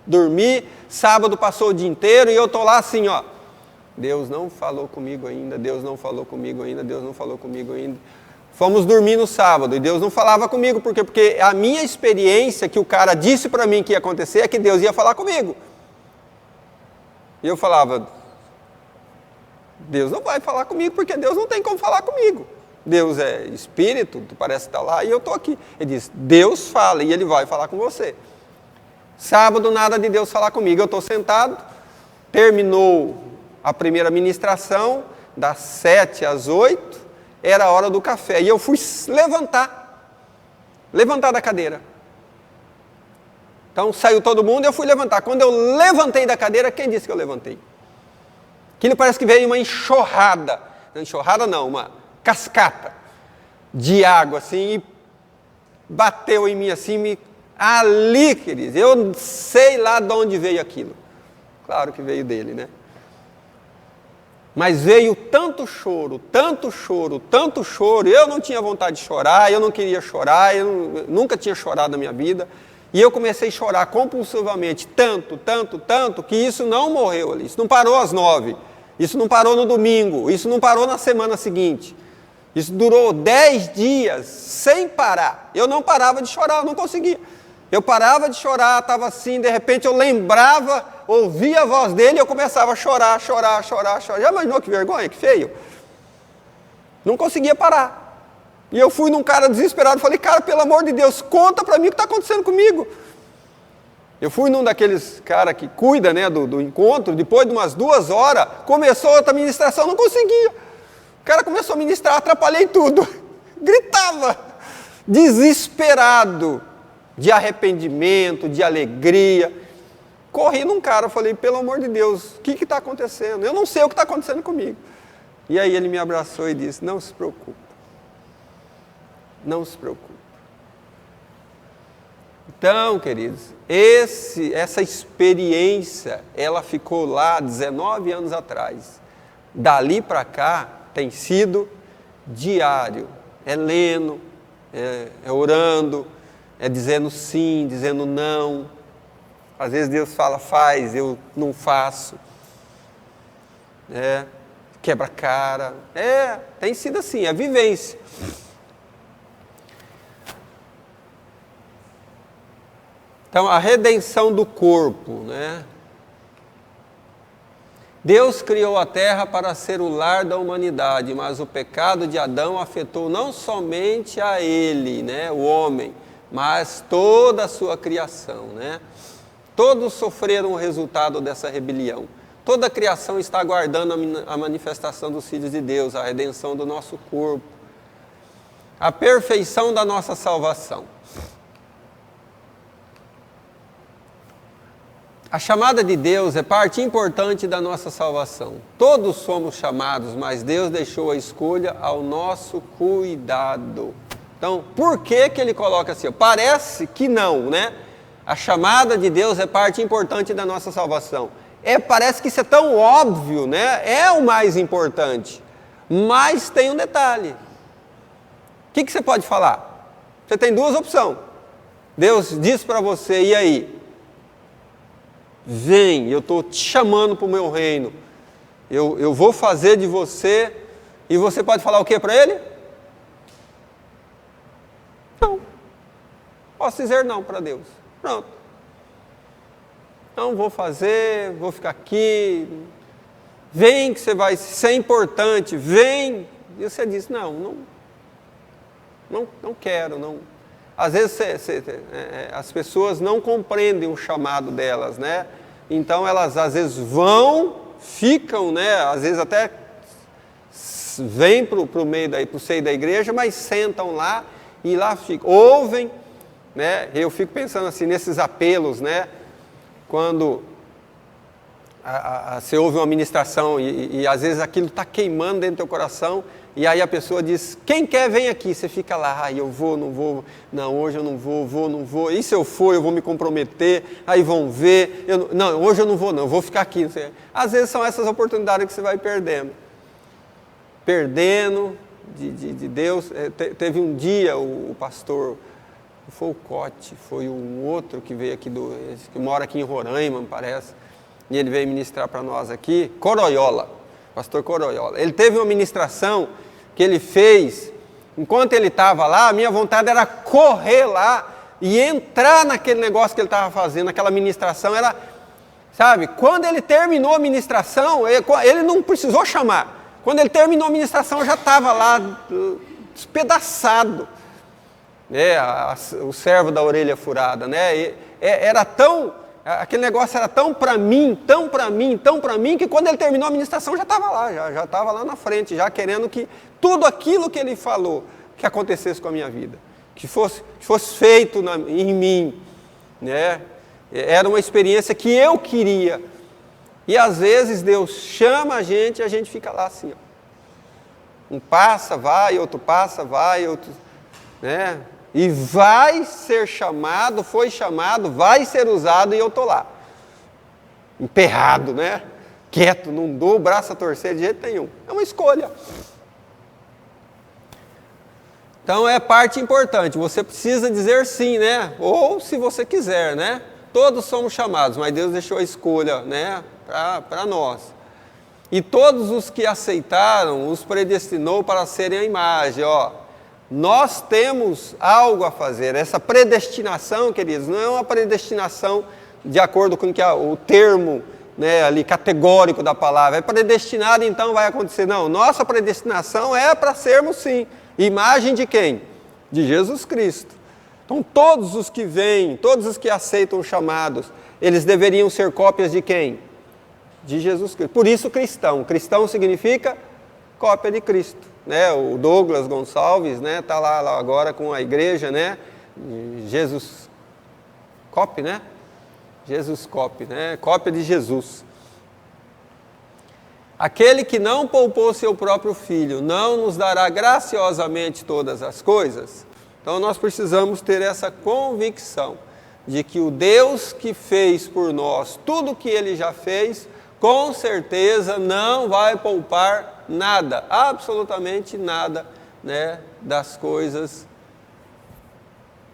A: dormir, sábado passou o dia inteiro e eu estou lá assim, ó. Deus não falou comigo ainda, Deus não falou comigo ainda, Deus não falou comigo ainda. Fomos dormir no sábado e Deus não falava comigo, por quê? Porque a minha experiência que o cara disse para mim que ia acontecer é que Deus ia falar comigo. E eu falava, Deus não vai falar comigo porque Deus não tem como falar comigo. Deus é espírito, parece estar lá e eu estou aqui. Ele diz, Deus fala e Ele vai falar com você. Sábado, nada de Deus falar comigo. Eu estou sentado, terminou a primeira ministração, das 7 às 8, era a hora do café. E eu fui levantar da cadeira. Então, saiu todo mundo e eu fui levantar. Quando eu levantei da cadeira, quem disse que eu levantei? Aquilo parece que veio uma enxurrada. Enxurrada não, uma cascata de água, assim, e bateu em mim assim, ali, queridos, eu sei lá de onde veio aquilo. Claro que veio dele, né? Mas veio tanto choro, eu não tinha vontade de chorar, eu não queria chorar, nunca tinha chorado na minha vida. E eu comecei a chorar compulsivamente, tanto, que isso não morreu ali. Isso não parou às 9. Isso não parou no domingo. Isso não parou na semana seguinte. Isso durou 10 dias sem parar. Eu não parava de chorar, eu não conseguia. Eu parava de chorar, estava assim, de repente eu lembrava, ouvia a voz dele e eu começava a chorar. Já imaginou que vergonha, que feio? Não conseguia parar. E eu fui num cara desesperado, falei, cara, pelo amor de Deus, conta para mim o que está acontecendo comigo. Eu fui num daqueles cara que cuida, né, do encontro, depois de umas 2 horas, começou outra ministração, não conseguia. O cara começou a ministrar, atrapalhei tudo. Gritava, desesperado, de arrependimento, de alegria. Corri num cara, falei, pelo amor de Deus, o que está acontecendo? Eu não sei o que está acontecendo comigo. E aí ele me abraçou e disse, não se preocupe. Não se preocupe. Então, queridos, essa experiência, ela ficou lá 19 anos atrás. Dali para cá, tem sido diário. É lendo, é orando, é dizendo sim, dizendo não. Às vezes Deus fala, faz, eu não faço. Quebra a cara. Tem sido assim, é vivência. Então, a redenção do corpo, né? Deus criou a terra para ser o lar da humanidade, mas o pecado de Adão afetou não somente a ele, né, o homem, mas toda a sua criação, né? Todos sofreram o resultado dessa rebelião. Toda a criação está aguardando a manifestação dos filhos de Deus, a redenção do nosso corpo, a perfeição da nossa salvação. A chamada de Deus é parte importante da nossa salvação. Todos somos chamados, mas Deus deixou a escolha ao nosso cuidado. Então, por que ele coloca assim? Parece que não, né? A chamada de Deus é parte importante da nossa salvação. Parece que isso é tão óbvio, né? É o mais importante. Mas tem um detalhe. O que você pode falar? Você tem 2 opções. Deus diz para você, e aí? Vem, eu estou te chamando para o meu reino. Eu vou fazer de você. E você pode falar o que para ele? Não. Posso dizer não para Deus. Pronto. Não vou fazer, vou ficar aqui. Vem que você vai ser importante. Vem. E você diz, não quero, não. Às vezes as pessoas não compreendem o chamado delas, né? Então elas às vezes ficam, né? Às vezes até vêm para o seio da igreja, mas sentam lá e lá ficam, ouvem, né? Eu fico pensando assim nesses apelos, né? Quando você ouve uma ministração e às vezes aquilo está queimando dentro do teu coração. E aí a pessoa diz, quem quer vem aqui, você fica lá, eu vou, não vou, não, hoje eu não vou, não vou, e se eu for eu vou me comprometer, aí vão ver, não, hoje eu não vou, eu vou ficar aqui. Não sei. Às vezes são essas oportunidades que você vai perdendo de Deus. Teve um dia o pastor, foi o Cote, foi um outro que veio aqui, que mora aqui em Roraima, me parece, e ele veio ministrar para nós aqui, pastor Coroiola. Ele teve uma ministração que ele fez, enquanto ele estava lá, a minha vontade era correr lá e entrar naquele negócio que ele estava fazendo, aquela ministração, sabe, quando ele terminou a ministração, ele não precisou chamar, quando ele terminou a ministração, eu já estava lá, despedaçado, o servo da orelha furada, né, aquele negócio era tão para mim, que quando ele terminou a ministração, já estava lá, já estava lá na frente, já querendo que tudo aquilo que ele falou, que acontecesse com a minha vida, que fosse feito em mim, né? Era uma experiência que eu queria, e às vezes Deus chama a gente e a gente fica lá assim, ó. Um passa, vai, outro passa, vai, outro, né? E vai ser chamado, foi chamado, vai ser usado e eu estou lá. Emperrado, né? Quieto, não dou o braço a torcer de jeito nenhum. É uma escolha. Então é parte importante, você precisa dizer sim, né? Ou se você quiser, né? Todos somos chamados, mas Deus deixou a escolha, né? Para nós. E todos os que aceitaram, os predestinou para serem a imagem, ó. Nós temos algo a fazer. Essa predestinação, queridos, não é uma predestinação de acordo com o termo, né, ali categórico da palavra. É predestinado, então vai acontecer. Não, nossa predestinação é para sermos sim. Imagem de quem? De Jesus Cristo. Então todos os que vêm, todos os que aceitam os chamados, eles deveriam ser cópias de quem? De Jesus Cristo. Por isso cristão. Cristão significa cópia de Cristo. Né? O Douglas Gonçalves, né, tá lá agora com a igreja, né? Jesus Cop, né? Jesus Cop, né? Cópia de Jesus. Aquele que não poupou seu próprio filho, não nos dará graciosamente todas as coisas? Então nós precisamos ter essa convicção de que o Deus que fez por nós tudo o que Ele já fez, com certeza não vai poupar nada, absolutamente nada, né, das coisas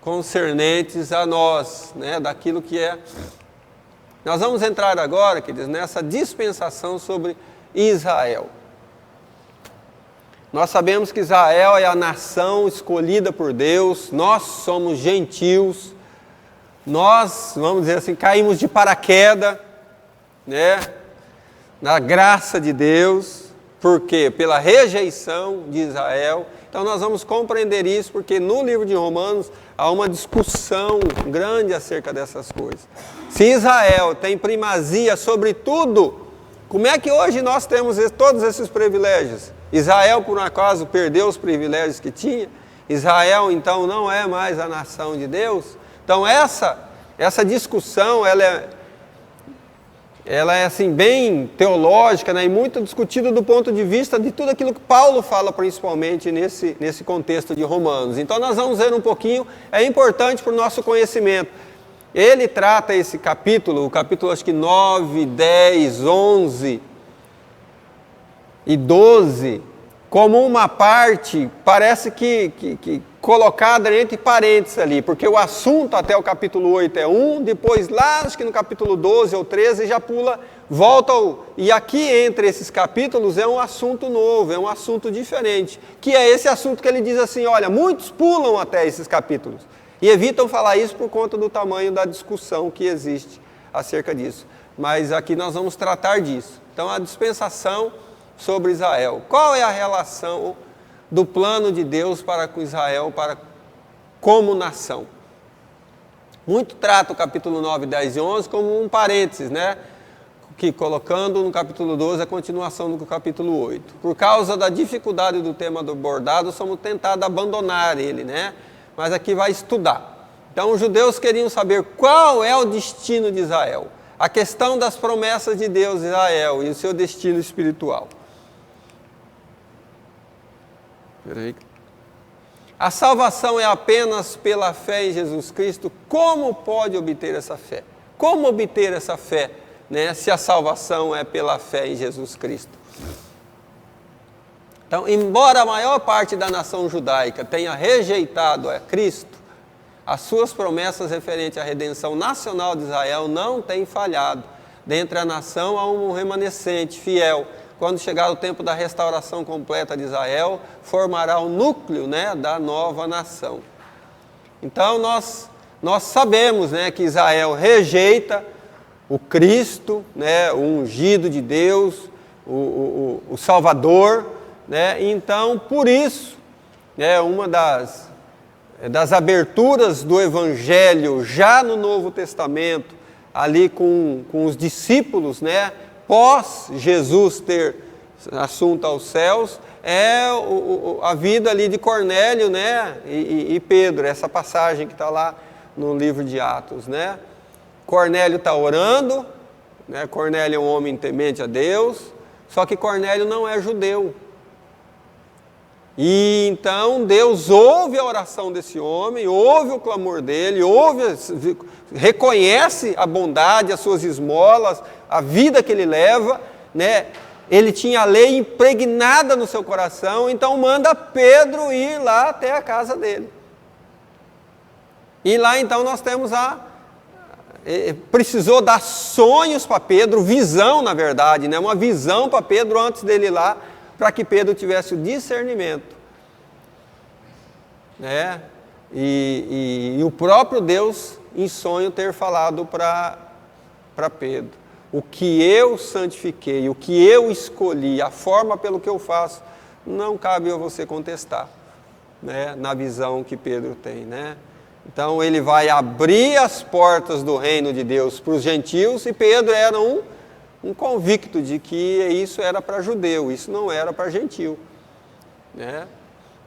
A: concernentes a nós, né, daquilo que é. Nós vamos entrar agora, queridos, nessa dispensação sobre Israel. Nós sabemos que Israel é a nação escolhida por Deus, nós somos gentios, nós, vamos dizer assim, caímos de paraquedas, né, na graça de Deus. Por quê? Pela rejeição de Israel. Então nós vamos compreender isso, porque no livro de Romanos há uma discussão grande acerca dessas coisas. Se Israel tem primazia sobre tudo, como é que hoje nós temos todos esses privilégios? Israel, por um acaso, perdeu os privilégios que tinha? Israel, então, não é mais a nação de Deus? Então, essa discussão, ela é assim, bem teológica, né, e muito discutida do ponto de vista de tudo aquilo que Paulo fala, principalmente nesse contexto de Romanos. Então, nós vamos ver um pouquinho, é importante para o nosso conhecimento. Ele trata esse capítulo, o capítulo acho que 9, 10, 11 e 12, como uma parte, parece que colocada entre parênteses ali, porque o assunto até o capítulo 8 é um, depois lá, acho que no capítulo 12 ou 13 já pula, volta e aqui entre esses capítulos é um assunto novo, é um assunto diferente, que é esse assunto que ele diz assim, olha, muitos pulam até esses capítulos, e evitam falar isso por conta do tamanho da discussão que existe acerca disso. Mas aqui nós vamos tratar disso. Então, a dispensação sobre Israel. Qual é a relação do plano de Deus para com Israel, como nação? Muito trata o capítulo 9, 10 e 11 como um parênteses, né? Que colocando no capítulo 12 a continuação do capítulo 8. Por causa da dificuldade do tema abordado, somos tentados a abandonar ele, né? Mas aqui vai estudar. Então os judeus queriam saber qual é o destino de Israel, a questão das promessas de Deus de Israel e o seu destino espiritual. A salvação é apenas pela fé em Jesus Cristo. Como pode obter essa fé? Como obter essa fé, né, se a salvação é pela fé em Jesus Cristo? Então, embora a maior parte da nação judaica tenha rejeitado a Cristo, as suas promessas referentes à redenção nacional de Israel não têm falhado. Dentre a nação há um remanescente fiel. Quando chegar o tempo da restauração completa de Israel, formará o núcleo, né, da nova nação. Então, nós sabemos, né, que Israel rejeita o Cristo, né, o ungido de Deus, o Salvador, né? Então, por isso, né, uma das aberturas do Evangelho, já no Novo Testamento, ali com os discípulos, né, pós Jesus ter assunto aos céus, é a vida ali de Cornélio, né, e Pedro, essa passagem que está lá no livro de Atos, né? Cornélio está orando, né? Cornélio é um homem temente a Deus, só que Cornélio não é judeu. E então Deus ouve a oração desse homem, ouve o clamor dele, reconhece a bondade, as suas esmolas, a vida que ele leva, né? ele tinha a lei impregnada no seu coração, então manda Pedro ir lá até a casa dele. E lá então nós temos precisou dar sonhos para Pedro, visão na verdade, né? Uma visão para Pedro antes dele ir lá, para que Pedro tivesse o discernimento. Né? E o próprio Deus em sonho ter falado para Pedro: o que eu santifiquei, o que eu escolhi, a forma pelo que eu faço, não cabe a você contestar, né? Na visão que Pedro tem, né? Então ele vai abrir as portas do reino de Deus para os gentios, e Pedro era um convicto de que isso era para judeu, isso não era para gentil, né?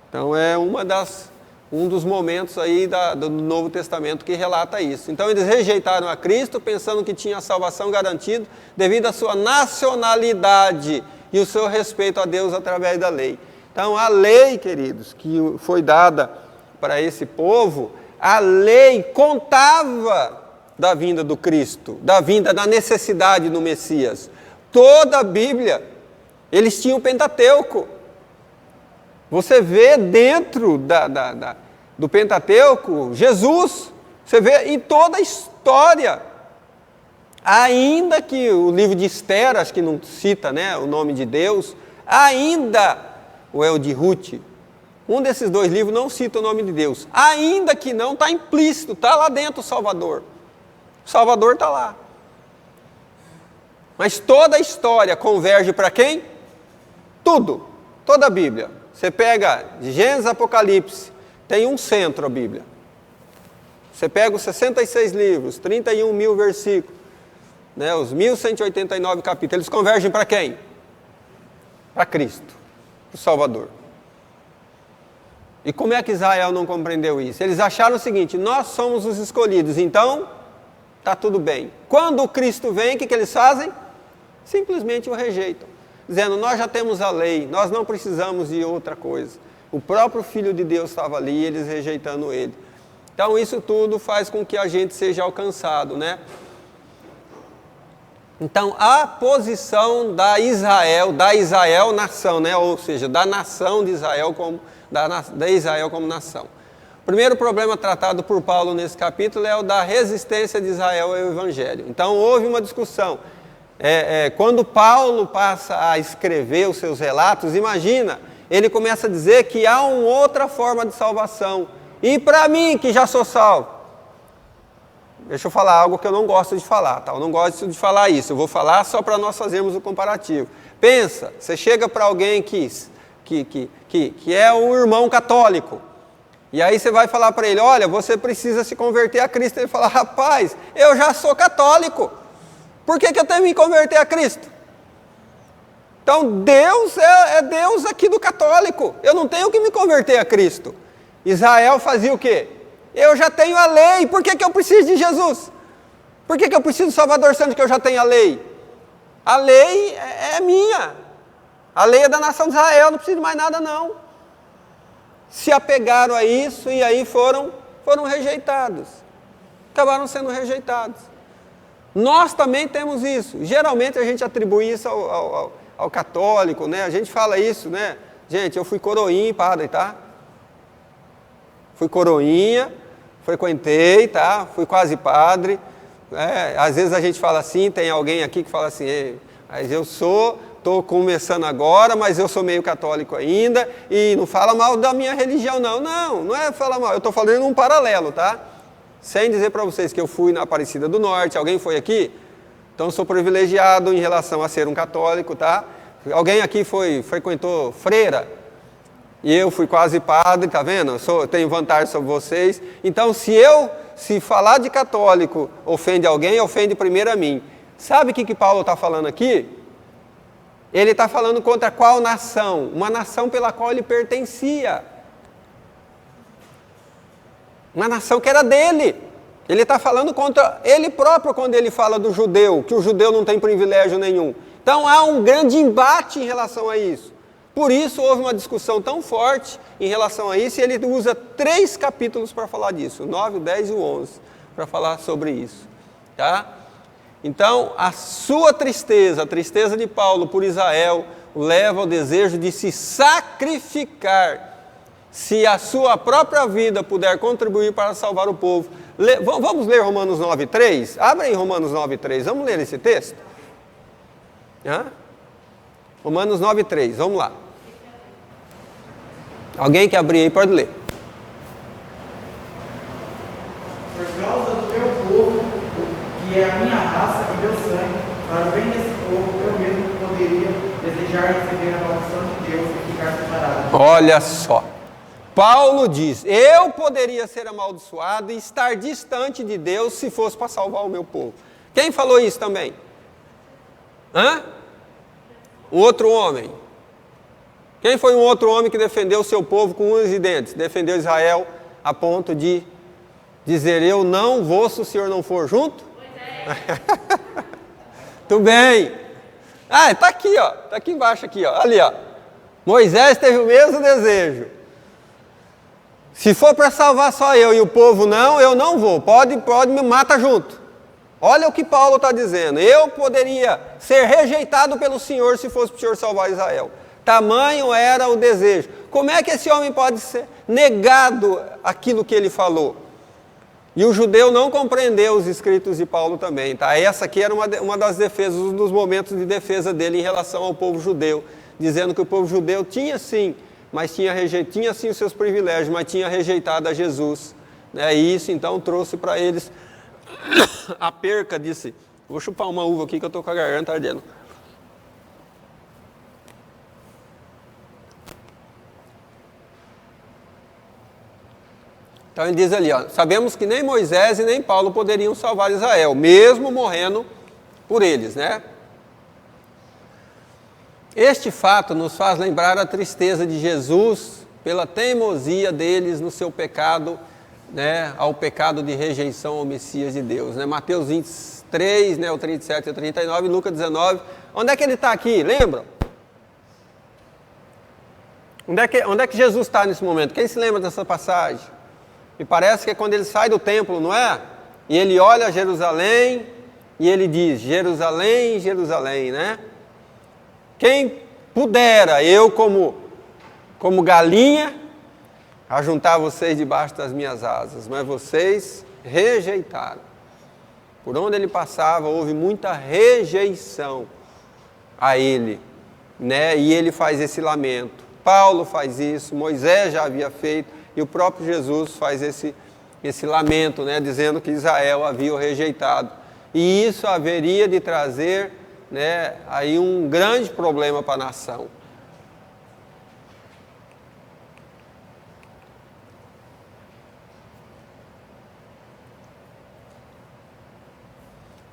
A: Então é um dos momentos aí do Novo Testamento que relata isso. Então eles rejeitaram a Cristo pensando que tinha a salvação garantida devido à sua nacionalidade e o seu respeito a Deus através da lei. Então a lei, queridos, que foi dada para esse povo, a lei contava da vinda do Cristo, da necessidade do Messias. Toda a Bíblia, eles tinham o Pentateuco. Você vê dentro do Pentateuco Jesus, você vê em toda a história. Ainda que o livro de Esther, acho que não cita, né, o nome de Deus, ainda o El de Ruth, um desses dois livros não cita o nome de Deus. Ainda que não, está implícito, está lá dentro o Salvador. O Salvador está lá. Mas toda a história converge para quem? Tudo, toda a Bíblia. Você pega de Gênesis a Apocalipse, tem um centro a Bíblia. Você pega os 66 livros, 31 mil versículos, né, os 1189 capítulos, eles convergem para quem? Para Cristo, para o Salvador. E como é que Israel não compreendeu isso? Eles acharam o seguinte: nós somos os escolhidos, então está tudo bem. Quando o Cristo vem, o que eles fazem? Simplesmente o rejeitam, dizendo: nós já temos a lei, nós não precisamos de outra coisa. O próprio Filho de Deus estava ali, eles rejeitando ele. Então isso tudo faz com que a gente seja alcançado, né? Então a posição da Israel nação, né? Ou seja, da nação de Israel como da Israel como nação. O primeiro problema tratado por Paulo nesse capítulo é o da resistência de Israel ao Evangelho. Então houve uma discussão. Quando Paulo passa a escrever os seus relatos, imagina, ele começa a dizer que há uma outra forma de salvação. E para mim, que já sou salvo, deixa eu falar algo que eu não gosto de falar, tá? Eu não gosto de falar isso, eu vou falar só para nós fazermos o comparativo. Pensa, você chega para alguém que é um irmão católico, e aí você vai falar para ele: olha, você precisa se converter a Cristo. Ele fala: rapaz, eu já sou católico, por que eu tenho que me converter a Cristo? Então Deus é Deus aqui do católico, eu não tenho que me converter a Cristo. Israel fazia o quê? Eu já tenho a lei, por que eu preciso de Jesus? Por que eu preciso do Salvador, sendo que eu já tenho a lei? A lei é minha, a lei é da nação de Israel, não preciso de mais nada não. Se apegaram a isso e aí foram rejeitados, acabaram sendo rejeitados. Nós também temos isso, geralmente a gente atribui isso ao católico, né? A gente fala isso, né? Gente, eu fui coroinha, padre, tá? Fui coroinha, frequentei, tá? Fui quase padre. Às vezes a gente fala assim, tem alguém aqui que fala assim: mas eu estou começando agora, mas eu sou meio católico ainda, e não fala mal da minha religião, não. Não é falar mal, eu estou falando um paralelo, tá? Sem dizer para vocês que eu fui na Aparecida do Norte. Alguém foi aqui? Então eu sou privilegiado em relação a ser um católico, tá? Alguém aqui frequentou freira? E eu fui quase padre, tá vendo? Eu tenho vantagem sobre vocês. Então se falar de católico ofende alguém, ofende primeiro a mim. Sabe o que Paulo está falando aqui? Ele está falando contra qual nação? Uma nação pela qual ele pertencia. Uma nação que era dele. Ele está falando contra ele próprio quando ele fala do judeu, que o judeu não tem privilégio nenhum. Então há um grande embate em relação a isso. Por isso houve uma discussão tão forte em relação a isso, e ele usa 3 capítulos para falar disso, o 9, o 10 e o 11, para falar sobre isso. Tá? Então, a sua tristeza, a tristeza de Paulo por Israel, o leva ao desejo de se sacrificar, se a sua própria vida puder contribuir para salvar o povo. Vamos ler Romanos 9,3? Abre aí Romanos 9,3, vamos ler esse texto? Romanos 9,3, vamos lá. Alguém que abrir aí pode ler.
C: Por causa do meu povo, que é a minha raça e meu sangue, para o bem desse povo, eu mesmo poderia desejar receber a maldição de Deus e ficar separado.
A: Olha só. Paulo diz, eu poderia ser amaldiçoado e estar distante de Deus se fosse para salvar o meu povo. Quem falou isso também? Um outro homem. Quem foi um outro homem que defendeu o seu povo com unhas e dentes? Defendeu Israel a ponto de dizer, eu não vou se o senhor não for junto? Tudo bem. Está aqui, ó. Está aqui embaixo, aqui, ó. Ali, ó. Moisés teve o mesmo desejo. Se for para salvar só eu e o povo não, eu não vou. Pode me mata junto. Olha o que Paulo está dizendo. Eu poderia ser rejeitado pelo Senhor se fosse para o Senhor salvar Israel. Tamanho era o desejo. Como é que esse homem pode ser negado aquilo que ele falou? E o judeu não compreendeu os escritos de Paulo também. Tá? Essa aqui era uma das defesas, um dos momentos de defesa dele em relação ao povo judeu. Dizendo que o povo judeu tinha sim, mas tinha sim os seus privilégios, mas tinha rejeitado a Jesus. E isso então trouxe para eles a perca, disse, vou chupar uma uva aqui que eu estou com a garganta ardendo. Então ele diz ali, ó, sabemos que nem Moisés e nem Paulo poderiam salvar Israel, mesmo morrendo por eles, né? Este fato nos faz lembrar a tristeza de Jesus pela teimosia deles no seu pecado, né, ao pecado de rejeição ao Messias de Deus. Né? Mateus 23, né, o 37 e o 39, Lucas 19. Onde é que ele está aqui? Lembra? Onde é que Jesus está nesse momento? Quem se lembra dessa passagem? Me parece que é quando ele sai do templo, não é? E ele olha Jerusalém e ele diz, Jerusalém, Jerusalém, né? Quem pudera, eu como galinha, ajuntar vocês debaixo das minhas asas, mas vocês rejeitaram. Por onde ele passava, houve muita rejeição a ele, né? E ele faz esse lamento. Paulo faz isso, Moisés já havia feito, e o próprio Jesus faz esse lamento, né? Dizendo que Israel havia o rejeitado. E isso haveria de trazer, né, aí um grande problema para a nação.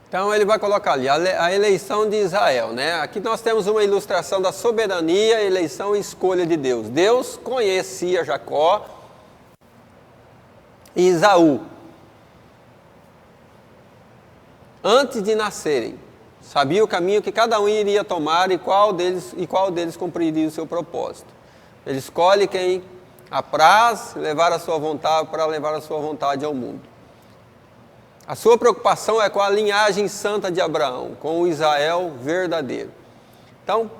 A: Então ele vai colocar ali a eleição de Israel, né? Aqui nós temos uma ilustração da soberania, eleição e escolha de Deus. Deus conhecia Jacó e Esaú antes de nascerem. Sabia o caminho que cada um iria tomar e qual deles cumpriria o seu propósito. Ele escolhe quem apraz para levar a sua vontade ao mundo. A sua preocupação é com a linhagem santa de Abraão, com o Israel verdadeiro. Então,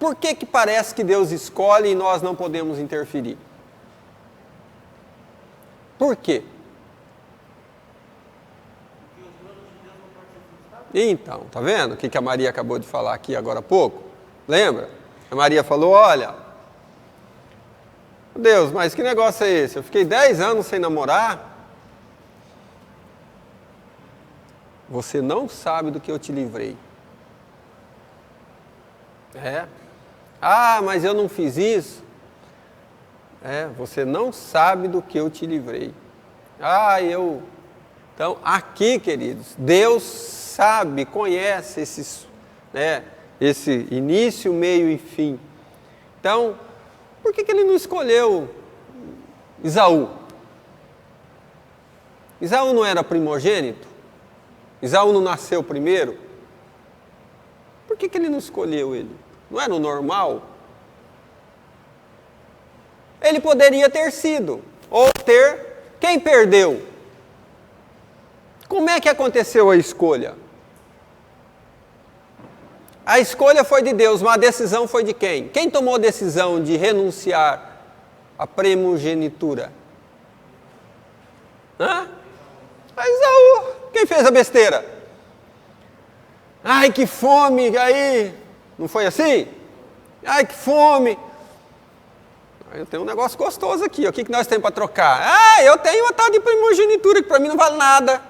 A: por que parece que Deus escolhe e nós não podemos interferir? Por quê? Então, tá vendo o que a Maria acabou de falar aqui agora há pouco? Lembra? A Maria falou, olha, Deus, mas que negócio é esse? Eu fiquei 10 anos sem namorar. Você não sabe do que eu te livrei. Mas eu não fiz isso. Você não sabe do que eu te livrei. Então, aqui, queridos, Deus sabe, conhece esse início, meio e fim. Então, por que ele não escolheu Esaú? Esaú não era primogênito? Esaú não nasceu primeiro? Por que ele não escolheu ele? Não era o normal? Ele poderia ter sido, ou ter. Quem perdeu? Como é que aconteceu a escolha? A escolha foi de Deus, mas a decisão foi de quem? Quem tomou a decisão de renunciar à primogenitura? Esaú. Quem fez a besteira? Ai, que fome, aí, não foi assim? Ai, que fome. Eu tenho um negócio gostoso aqui, o que nós temos para trocar? Eu tenho uma tal de primogenitura que para mim não vale nada.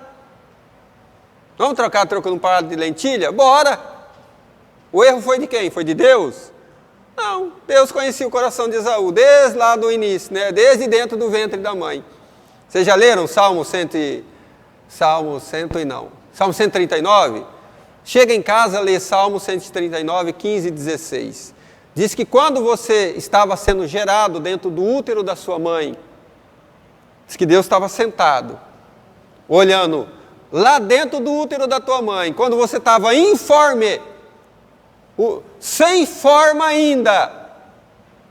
A: Vamos trocar trocando um par de lentilha? Bora! O erro foi de quem? Foi de Deus? Não, Deus conhecia o coração de Esaú desde lá do início, né? Desde dentro do ventre da mãe. Vocês já leram Salmo 139? Chega em casa, lê Salmo 139, 15 e 16. Diz que quando você estava sendo gerado dentro do útero da sua mãe, diz que Deus estava sentado, olhando lá dentro do útero da tua mãe, quando você estava informe, sem forma ainda,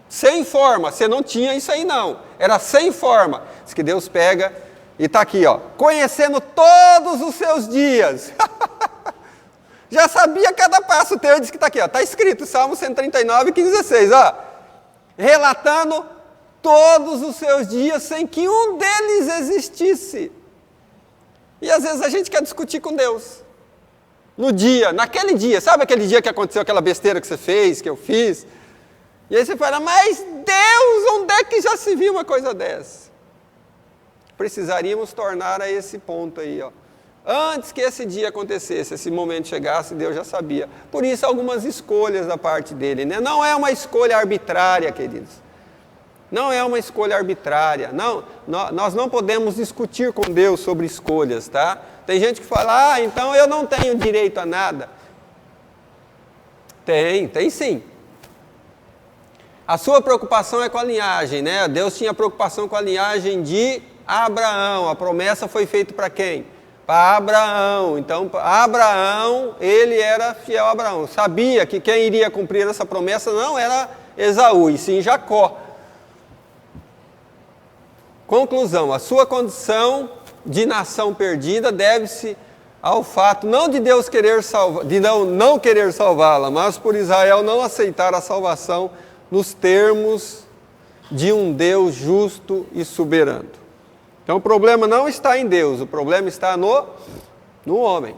A: sem forma, você não tinha isso aí não, era sem forma. Diz que Deus pega e está aqui, ó, conhecendo todos os seus dias. Já sabia cada passo teu, diz que está aqui, está escrito, Salmo 139, 15, 16, relatando todos os seus dias sem que um deles existisse. E às vezes a gente quer discutir com Deus, naquele dia, sabe aquele dia que aconteceu aquela besteira que você fez, que eu fiz? E aí você fala, mas Deus, onde é que já se viu uma coisa dessa? Precisaríamos tornar a esse ponto aí, Antes que esse dia acontecesse, esse momento chegasse, Deus já sabia. Por isso, algumas escolhas da parte dele, né? Não é uma escolha arbitrária, queridos. Não é uma escolha arbitrária. Não, nós não podemos discutir com Deus sobre escolhas, tá? Tem gente que fala, então eu não tenho direito a nada. Tem sim. A sua preocupação é com a linhagem, né? Deus tinha preocupação com a linhagem de Abraão. A promessa foi feita para quem? Para Abraão. Então, Abraão, ele era fiel a Abraão. Sabia que quem iria cumprir essa promessa não era Esaú, e sim Jacó. Conclusão, a sua condição de nação perdida deve-se ao fato não de Deus querer de não querer salvá-la, mas por Israel não aceitar a salvação nos termos de um Deus justo e soberano. Então o problema não está em Deus, o problema está no homem.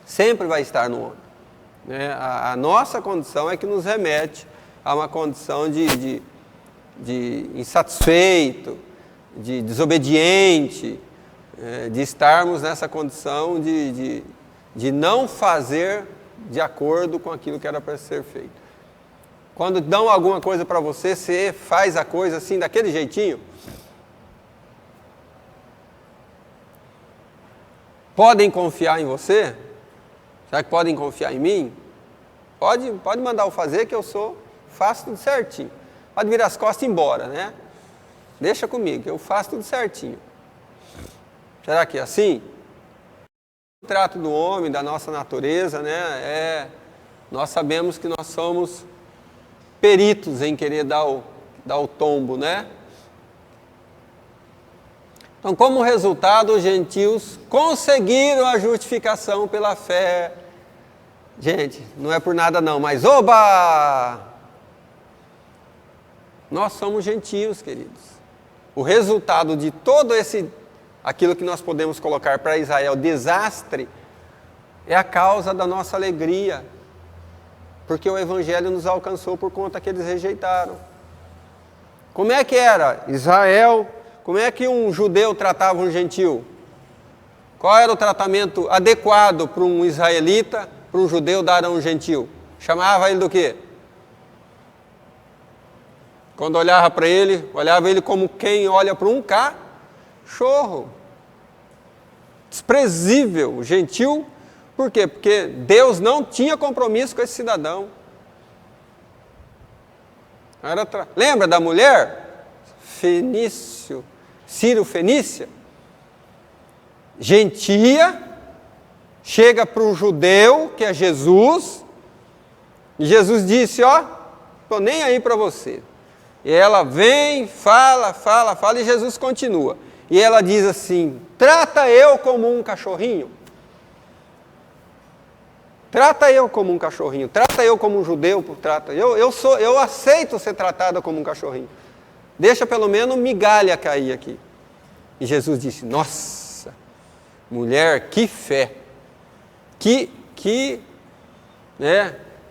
A: Sempre vai estar no homem. A nossa condição é que nos remete a uma condição de insatisfeito, de desobediente, de estarmos nessa condição de não fazer de acordo com aquilo que era para ser feito. Quando dão alguma coisa para você, você faz a coisa assim, daquele jeitinho. Podem confiar em você? Será que podem confiar em mim? Pode mandar eu fazer que faço tudo certinho. Pode virar as costas e ir embora, né? Deixa comigo, que eu faço tudo certinho. Será que é assim? O trato do homem, da nossa natureza, né? Nós sabemos que nós somos peritos em querer dar o tombo, né? Então, como resultado, os gentios conseguiram a justificação pela fé. Gente, não é por nada não, mas oba! Nós somos gentios, queridos. O resultado de todo aquilo que nós podemos colocar para Israel, desastre, é a causa da nossa alegria. Porque o Evangelho nos alcançou por conta que eles rejeitaram. Como é que era Israel? Como é que um judeu tratava um gentil? Qual era o tratamento adequado para um israelita, para um judeu dar a um gentil? Chamava ele do quê? Quando olhava para ele, olhava ele como quem olha para um cachorro. Desprezível, gentil. Por quê? Porque Deus não tinha compromisso com esse cidadão. Lembra da mulher? Ciro Fenícia, gentia, chega para um judeu, que é Jesus, e Jesus disse, estou nem aí para você. E ela vem, fala, e Jesus continua. E ela diz assim, trata eu como um cachorrinho. Trata eu como um cachorrinho, trata eu como um judeu, eu aceito ser tratada como um cachorrinho. Deixa pelo menos migalha cair aqui. E Jesus disse, nossa, mulher, que fé,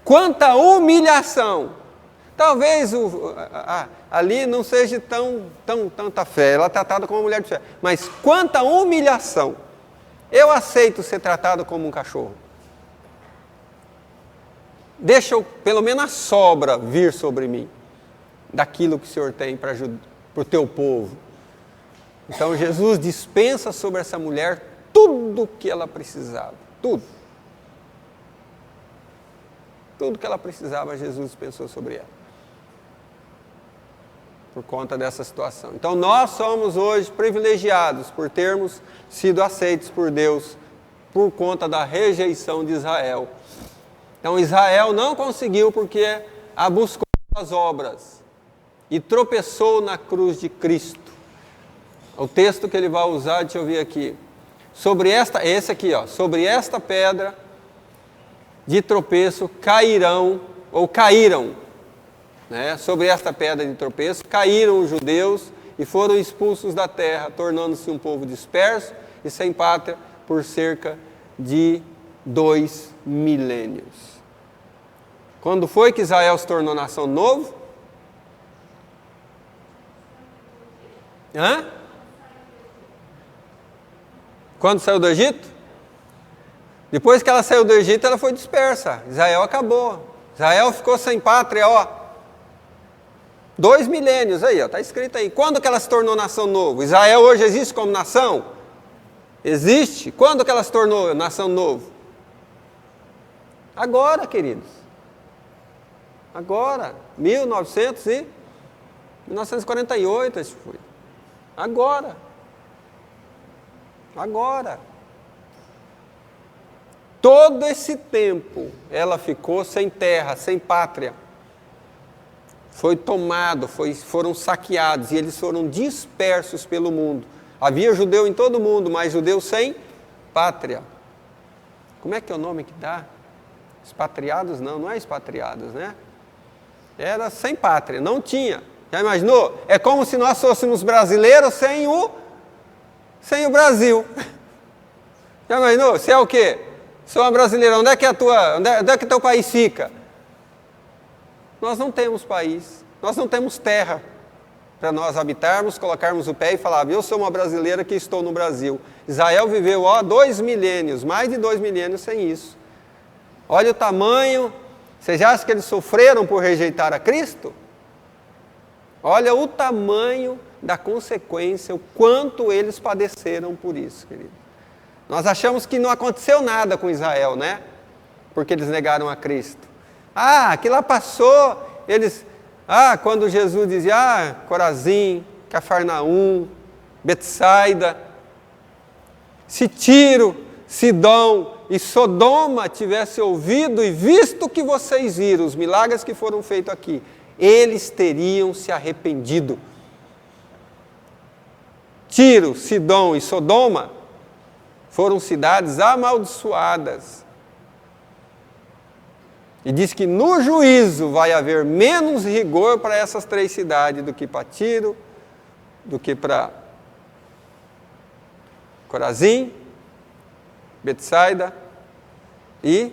A: quanta humilhação. Talvez ali não seja tanta fé, ela é tratada como uma mulher de fé, mas quanta humilhação. Eu aceito ser tratado como um cachorro. Deixa pelo menos a sobra vir sobre mim, daquilo que o Senhor tem para o teu povo. Então Jesus dispensa sobre essa mulher tudo o que ela precisava, tudo. Tudo que ela precisava, Jesus dispensou sobre ela. Por conta dessa situação. Então nós somos hoje privilegiados por termos sido aceitos por Deus por conta da rejeição de Israel. Então Israel não conseguiu porque a buscou as obras e tropeçou na cruz de Cristo. O texto que ele vai usar, deixa eu ver aqui. Sobre esta pedra de tropeço caíram, sobre esta pedra de tropeço, caíram os judeus e foram expulsos da terra, tornando-se um povo disperso e sem pátria por cerca de 2 milênios. Quando foi que Israel se tornou nação novo? Quando saiu do Egito? Depois que ela saiu do Egito, ela foi dispersa. Israel acabou. Israel ficou sem pátria, 2 milênios aí, está escrito aí. Quando que ela se tornou nação nova? Israel hoje existe como nação? Existe. Quando que ela se tornou nação nova? Agora, queridos. Agora. 1948, acho que foi. Agora. Todo esse tempo, ela ficou sem terra, sem pátria. Foi tomado, foram saqueados e eles foram dispersos pelo mundo. Havia judeu em todo o mundo, mas judeu sem pátria. Como é que é o nome que dá? Expatriados? Não é expatriados, né? Era sem pátria, não tinha. Já imaginou? É como se nós fôssemos brasileiros sem o Brasil. Já imaginou? Você é o quê? Sou uma brasileira, onde é que teu país fica? Nós não temos país, nós não temos terra para nós habitarmos, colocarmos o pé e falar, eu sou uma brasileira que estou no Brasil. Israel viveu 2 milênios, mais de 2 milênios sem isso. Olha o tamanho, vocês acham que eles sofreram por rejeitar a Cristo? Olha o tamanho da consequência, o quanto eles padeceram por isso, querido. Nós achamos que não aconteceu nada com Israel, né? Porque eles negaram a Cristo. Que lá passou, quando Jesus dizia, Corazim, Cafarnaum, Betsaida, se Tiro, Sidom e Sodoma tivessem ouvido e visto o que vocês viram, os milagres que foram feitos aqui, eles teriam se arrependido. Tiro, Sidom e Sodoma foram cidades amaldiçoadas. E diz que no juízo vai haver menos rigor para essas 3 cidades do que para Tiro, do que para Corazim, Betsaida e...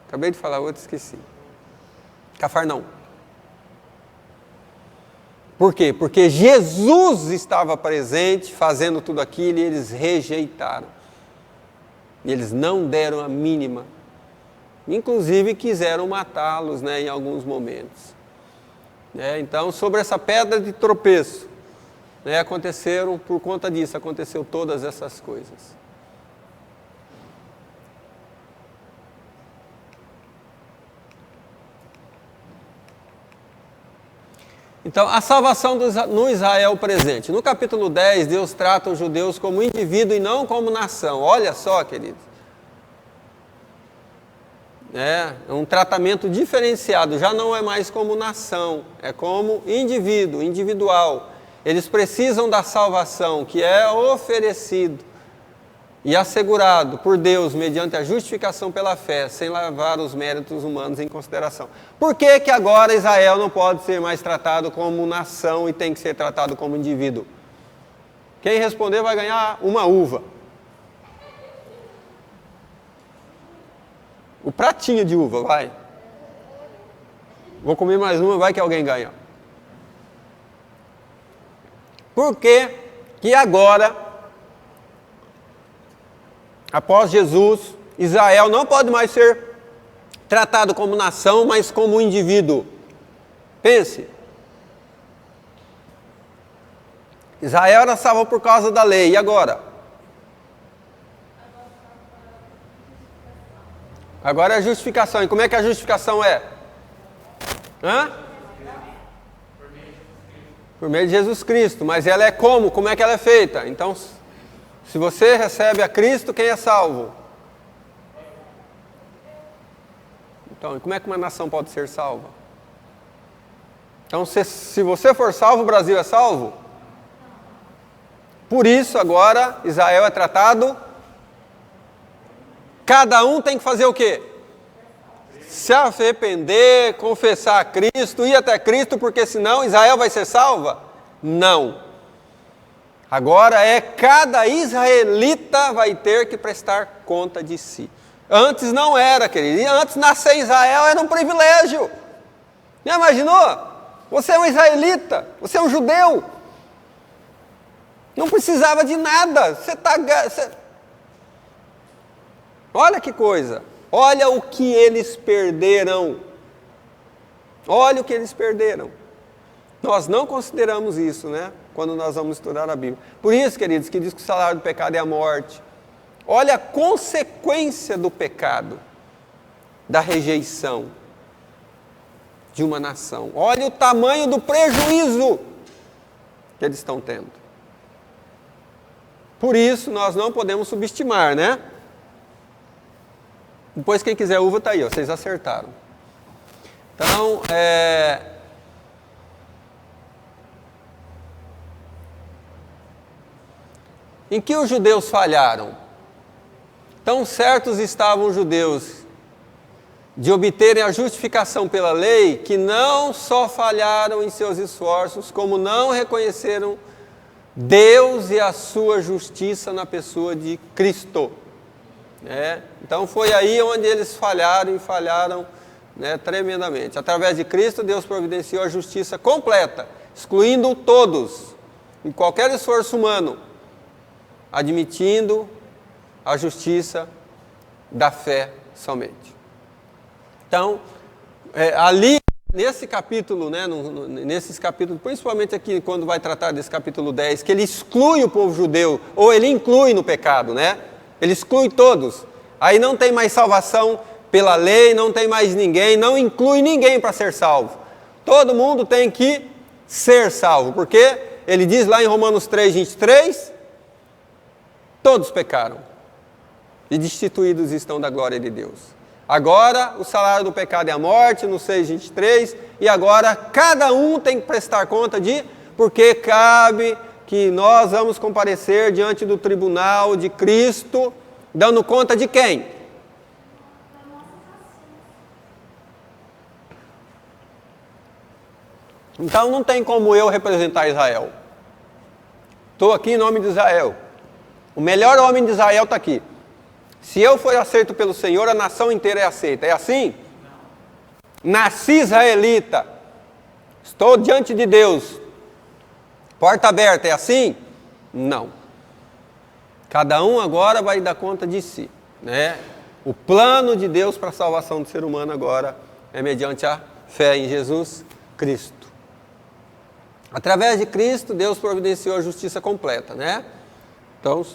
A: acabei de falar outro, esqueci. Cafarnaum. Por quê? Porque Jesus estava presente, fazendo tudo aquilo e eles rejeitaram. E eles não deram a mínima. Inclusive quiseram matá-los, em alguns momentos. Então, sobre essa pedra de tropeço, aconteceram, por conta disso, aconteceu todas essas coisas. Então, a salvação no Israel presente. No capítulo 10, Deus trata os judeus como indivíduo e não como nação. Olha só, queridos. É um tratamento diferenciado, já não é mais como nação, é como indivíduo, individual. Eles precisam da salvação que é oferecido e assegurado por Deus mediante a justificação pela fé, sem levar os méritos humanos em consideração. Por que que agora Israel não pode ser mais tratado como nação e tem que ser tratado como indivíduo? Quem responder vai ganhar uma uva. O pratinho de uva, vai. Vou comer mais uma, vai que alguém ganha. Por que que agora, após Jesus, Israel não pode mais ser tratado como nação, mas como indivíduo? Pense. Israel era salvo por causa da lei, e agora? Agora é a justificação. E como é que a justificação é? Por meio de Jesus Cristo. Mas ela é como? Como é que ela é feita? Então, se você recebe a Cristo, quem é salvo? Então, e como é que uma nação pode ser salva? Então, se você for salvo, o Brasil é salvo? Por isso, agora, Israel é tratado. Cada um tem que fazer o quê? Se arrepender, confessar a Cristo, ir até Cristo, porque senão Israel vai ser salva? Não. Agora cada israelita vai ter que prestar conta de si. Antes não era, querido. E antes nascer em Israel era um privilégio. Já imaginou? Você é um israelita, você é um judeu. Não precisava de nada. Olha que coisa. Olha o que eles perderam. Olha o que eles perderam. Nós não consideramos isso, né? Quando nós vamos estudar a Bíblia. Por isso, queridos, que diz que o salário do pecado é a morte. Olha a consequência do pecado, da rejeição de uma nação. Olha o tamanho do prejuízo que eles estão tendo. Por isso, nós não podemos subestimar, né? Depois, quem quiser uva, está aí, ó, vocês acertaram. Então, em que os judeus falharam? Tão certos estavam os judeus de obterem a justificação pela lei, que não só falharam em seus esforços, como não reconheceram Deus e a sua justiça na pessoa de Cristo. Então foi aí onde eles falharam e falharam, né, tremendamente. Através de Cristo, Deus providenciou a justiça completa, excluindo todos, em qualquer esforço humano, admitindo a justiça da fé somente. Então, ali, nesse capítulo, né, nesses capítulos, principalmente aqui quando vai tratar desse capítulo 10, que ele exclui o povo judeu, ou ele inclui no pecado, né? Ele exclui todos. Aí não tem mais salvação pela lei, não tem mais ninguém, não inclui ninguém para ser salvo. Todo mundo tem que ser salvo, porque ele diz lá em Romanos 3:23, todos pecaram e destituídos estão da glória de Deus. Agora o salário do pecado é a morte, no 6:23, e agora cada um tem que prestar conta porque cabe que nós vamos comparecer diante do tribunal de Cristo, dando conta de quem? Então não tem como eu representar Israel. Estou aqui em nome de Israel. O melhor homem de Israel está aqui. Se eu for aceito pelo Senhor, a nação inteira é aceita. É assim? Nasci israelita. Estou diante de Deus. Porta aberta, é assim? Não. Cada um agora vai dar conta de si, né? O plano de Deus para a salvação do ser humano agora é mediante a fé em Jesus Cristo. Através de Cristo, Deus providenciou a justiça completa, né? Então,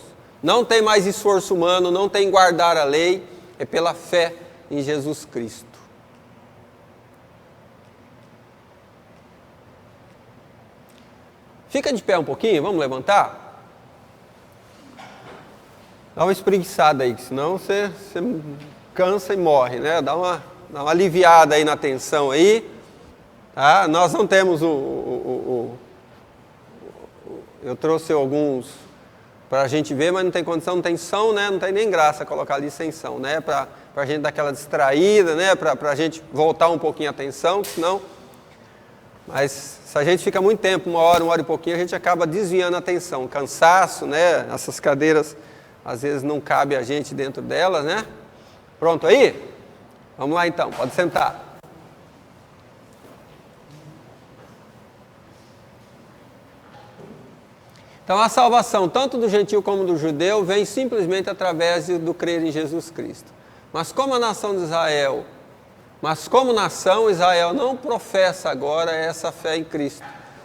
A: não tem mais esforço humano, não tem guardar a lei, é pela fé em Jesus Cristo. Fica de pé um pouquinho, vamos levantar? Dá uma espreguiçada aí, senão você cansa e morre, né? Dá uma aliviada aí na tensão aí. Tá? Nós não temos eu trouxe alguns para a gente ver, mas não tem condição, não tem som, né? Não tem nem graça colocar ali sem som, né? Para a gente dar aquela distraída, né? Para a gente voltar um pouquinho a atenção, senão... Mas se a gente fica muito tempo, uma hora e pouquinho, a gente acaba desviando a atenção. Cansaço, né? Essas cadeiras, às vezes, não cabe a gente dentro delas, né? Pronto aí? Vamos lá então, pode sentar. Então a salvação, tanto do gentil como do judeu, vem simplesmente através do crer em Jesus Cristo. Mas como a nação de Israel, Israel não professa agora essa fé em Cristo.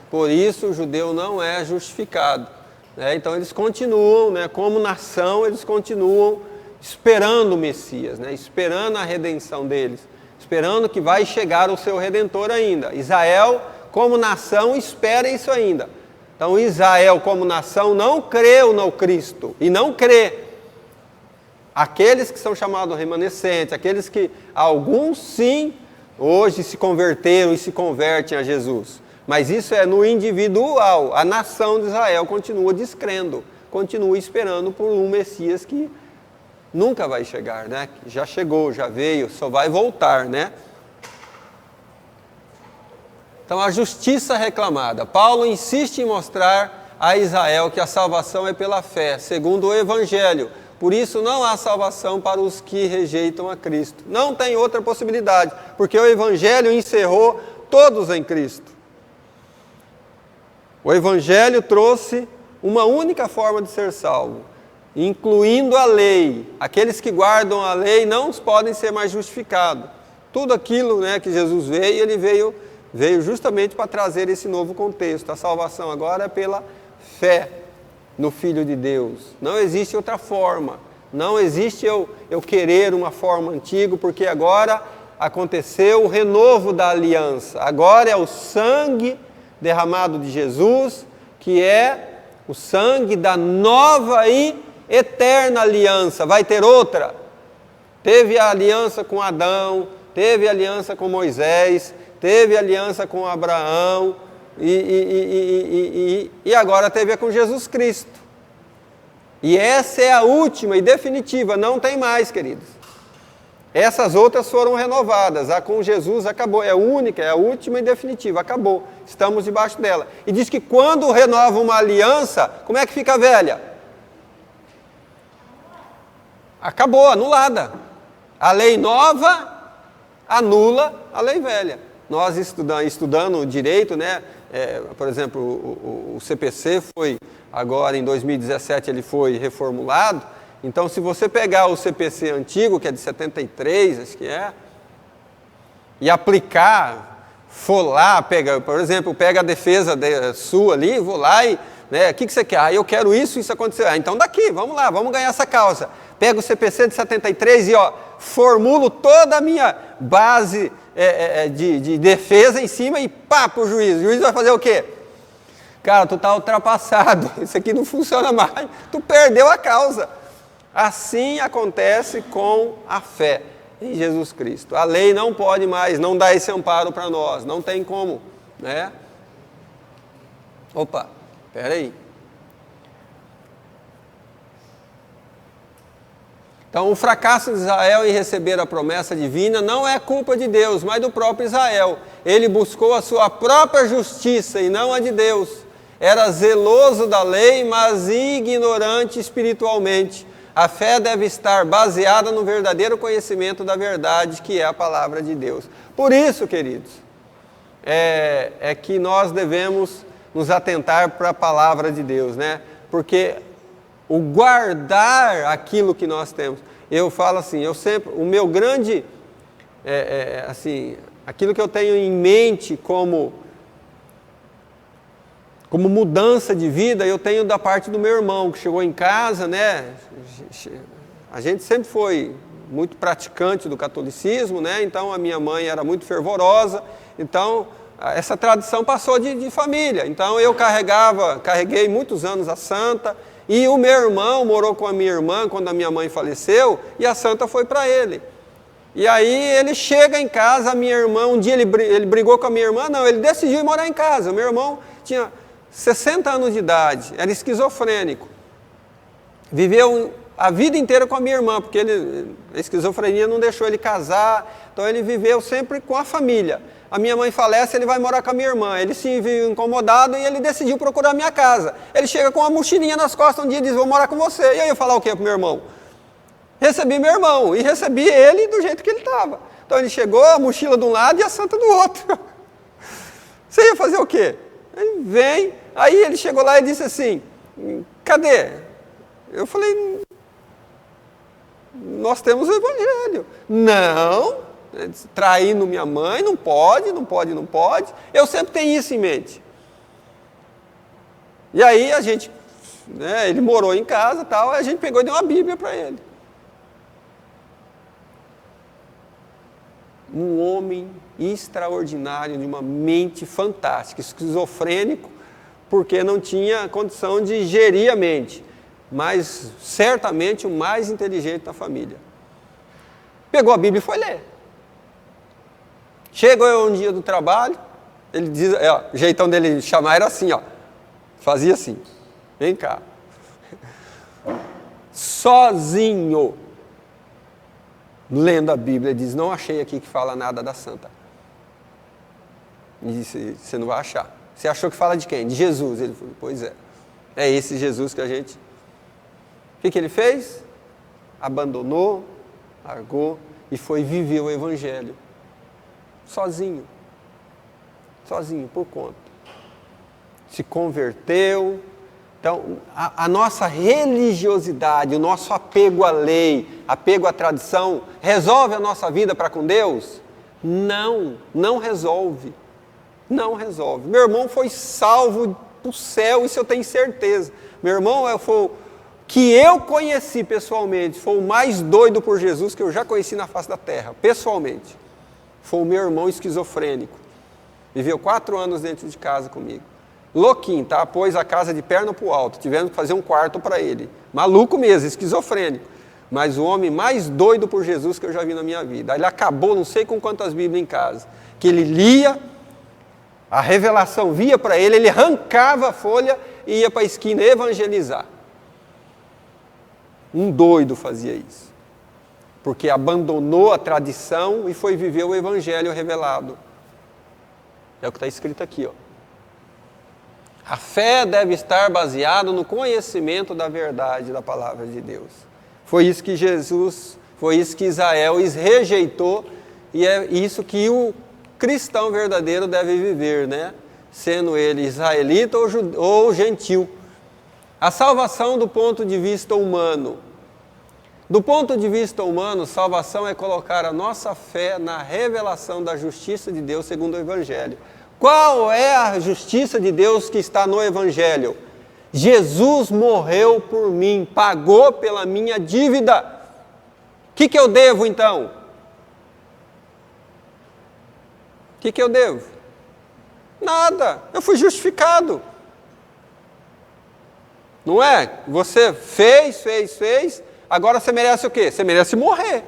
A: Por isso o judeu não é justificado. Né? Então eles continuam, né, como nação, eles continuam esperando o Messias, né, esperando a redenção deles, esperando que vai chegar o seu Redentor ainda. Israel, como nação, espera isso ainda. Então Israel, como nação, não creu no Cristo e não crê. Aqueles que são chamados remanescentes, aqueles que, alguns sim, hoje se converteram e se convertem a Jesus. Mas isso é no individual. A nação de Israel continua descrendo, continua esperando por um Messias que nunca vai chegar, né? Já chegou, já veio, só vai voltar, né? Então a justiça reclamada. Paulo insiste em mostrar a Israel que a salvação é pela fé, segundo o Evangelho. Por isso não há salvação para os que rejeitam a Cristo. Não tem outra possibilidade, porque o Evangelho encerrou todos em Cristo. O Evangelho trouxe uma única forma de ser salvo, incluindo a lei. Aqueles que guardam a lei não podem ser mais justificados. Tudo aquilo, né, que Jesus veio, ele veio justamente para trazer esse novo contexto. A salvação agora é pela fé no Filho de Deus. Não existe outra forma. Não existe eu querer uma forma antiga, porque agora aconteceu o renovo da aliança. Agora é o sangue derramado de Jesus, que é o sangue da nova e eterna aliança. Vai ter outra. Teve a aliança com Adão, teve a aliança com Moisés, teve a aliança com Abraão, e agora teve a com Jesus Cristo. E essa é a última e definitiva, não tem mais, queridos. Essas outras foram renovadas, a com Jesus acabou, é a única, é a última e definitiva, acabou. Estamos debaixo dela. E diz que quando renova uma aliança, como é que fica velha? Acabou, anulada. A lei nova anula a lei velha. Nós estudando direito, né? Por exemplo, o CPC foi, agora em 2017 ele foi reformulado. Então se você pegar o CPC antigo, que é de 73, acho que é, e aplicar, for lá, por exemplo, pega a defesa sua ali, vou lá e, né, o que você quer? Eu quero isso aconteceu. Então daqui, vamos lá, vamos ganhar essa causa. Pego o CPC de 73 e formulo toda a minha base de defesa em cima e pá para o juiz. O juiz vai fazer o quê? Cara, tu está ultrapassado, isso aqui não funciona mais, tu perdeu a causa. Assim acontece com a fé em Jesus Cristo. A lei não pode mais, não dá esse amparo para nós, não tem como, né? Opa, espera aí. Então, o fracasso de Israel em receber a promessa divina não é culpa de Deus, mas do próprio Israel. Ele buscou a sua própria justiça e não a de Deus. Era zeloso da lei, mas ignorante espiritualmente. A fé deve estar baseada no verdadeiro conhecimento da verdade, que é a palavra de Deus. Por isso, queridos, é que nós devemos nos atentar para a palavra de Deus, né? Porque o guardar aquilo que nós temos. Eu falo assim, o meu grande, assim, aquilo que eu tenho em mente como mudança de vida, eu tenho da parte do meu irmão, que chegou em casa, né? A gente sempre foi muito praticante do catolicismo, né? Então a minha mãe era muito fervorosa, então essa tradição passou de família. Então eu carreguei muitos anos a santa. E o meu irmão morou com a minha irmã quando a minha mãe faleceu, e a santa foi para ele. E aí ele chega em casa, a minha irmã, um dia ele brigou com a minha irmã, não, ele decidiu ir morar em casa. O meu irmão tinha 60 anos de idade, era esquizofrênico. viveu a vida inteira com a minha irmã, porque a esquizofrenia não deixou ele casar, então ele viveu sempre com a família. A minha mãe falece, ele vai morar com a minha irmã. Ele se viu incomodado e ele decidiu procurar a minha casa. Ele chega com uma mochilinha nas costas um dia e diz, vou morar com você. E aí eu ia falar o quê pro meu irmão? Recebi meu irmão e recebi ele do jeito que ele estava. Então ele chegou, a mochila de um lado e a santa do outro. Você ia fazer o quê? Ele vem, aí ele chegou lá e disse assim, cadê? Eu falei, nós temos o evangelho. Não, traindo minha mãe, não pode. Eu sempre tenho isso em mente. E aí a gente, ele morou em casa e tal, a gente pegou e deu uma Bíblia para ele. Um homem extraordinário, de uma mente fantástica, esquizofrênico, porque não tinha condição de gerir a mente, mas certamente o mais inteligente da família. Pegou a Bíblia e foi ler. Chegou eu um dia do trabalho, ele diz, o jeitão dele chamar era assim, fazia assim, vem cá, sozinho, lendo a Bíblia, ele diz, não achei aqui que fala nada da santa. E disse, você não vai achar. Você achou que fala de quem? De Jesus. Ele falou, pois é esse Jesus que a gente... O que ele fez? Abandonou, largou e foi viver o evangelho. Sozinho, por conta. Se converteu. Então, a nossa religiosidade, o nosso apego à lei, apego à tradição, resolve a nossa vida para com Deus? Não resolve. Não resolve. Meu irmão foi salvo para o céu, isso eu tenho certeza. Meu irmão que eu conheci pessoalmente, foi o mais doido por Jesus que eu já conheci na face da terra, pessoalmente. Foi o meu irmão esquizofrênico. Viveu 4 anos dentro de casa comigo. Louquinho, tá? Pôs a casa de perna para o alto. Tivemos que fazer um quarto para ele. Maluco mesmo, esquizofrênico. Mas o homem mais doido por Jesus que eu já vi na minha vida. Ele acabou não sei com quantas Bíblias em casa. Que ele lia, a revelação via para ele, ele arrancava a folha e ia para a esquina evangelizar. Um doido fazia isso. Porque abandonou a tradição e foi viver o evangelho revelado. É o que está escrito aqui, A fé deve estar baseada no conhecimento da verdade da palavra de Deus. Foi isso que Israel rejeitou e é isso que o cristão verdadeiro deve viver, né? Sendo ele israelita ou gentil. A salvação do ponto de vista humano. Do ponto de vista humano, salvação é colocar a nossa fé na revelação da justiça de Deus segundo o Evangelho. Qual é a justiça de Deus que está no Evangelho? Jesus morreu por mim, pagou pela minha dívida. O que eu devo então? O que eu devo? Nada, eu fui justificado. Não é? Você fez, agora você merece o quê? Você merece morrer.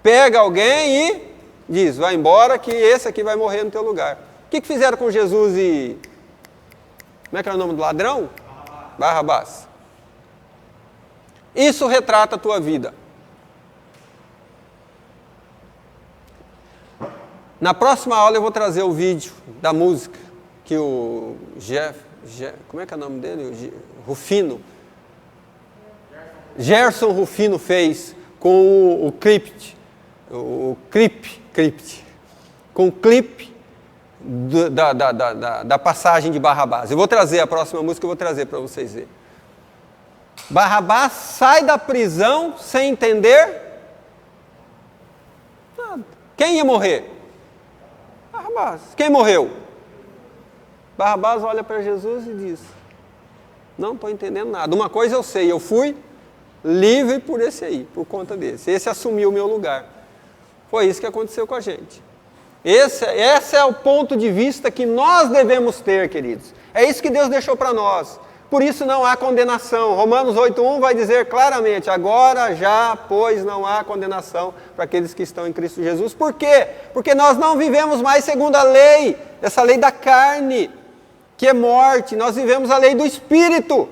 A: Pega alguém e diz, vai embora que esse aqui vai morrer no teu lugar. O que fizeram com Jesus e... Como é que era o nome do ladrão? Barrabás. Isso retrata a tua vida. Na próxima aula eu vou trazer o vídeo da música que o como é que é o nome dele? Gerson Rufino fez com o clipe, com o clipe da passagem de Barrabás. Eu vou trazer a próxima música, eu vou trazer para vocês verem. Barrabás sai da prisão sem entender nada. Quem ia morrer? Barrabás. Quem morreu? Barrabás olha para Jesus e diz, não estou entendendo nada. Uma coisa eu sei, eu fui livre por esse aí, por conta desse. Esse assumiu o meu lugar. Foi isso que aconteceu com a gente. Esse é o ponto de vista que nós devemos ter, queridos. É isso que Deus deixou para nós. Por isso não há condenação. Romanos 8:1 vai dizer claramente, agora já, pois não há condenação para aqueles que estão em Cristo Jesus. Por quê? Porque nós não vivemos mais segundo a lei, essa lei da carne, que é morte. Nós vivemos a lei do Espírito.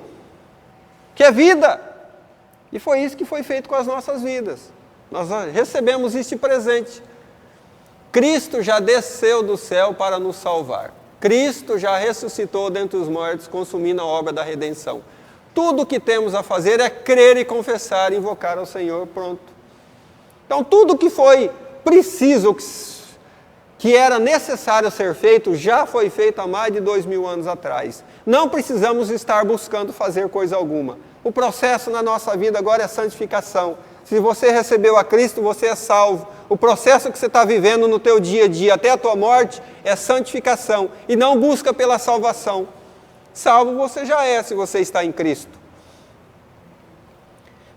A: que é vida. E foi isso que foi feito com as nossas vidas. Nós recebemos este presente. Cristo já desceu do céu para nos salvar. Cristo já ressuscitou dentre os mortos, consumindo a obra da redenção. Tudo o que temos a fazer é crer e confessar, invocar ao Senhor, pronto. Então, tudo que foi preciso, que era necessário ser feito, já foi feito há mais de 2000 anos atrás. Não precisamos estar buscando fazer coisa alguma. O processo na nossa vida agora é santificação. Se você recebeu a Cristo, você é salvo. O processo que você está vivendo no teu dia a dia, até a tua morte, é santificação. E não busca pela salvação. Salvo você já é, se você está em Cristo.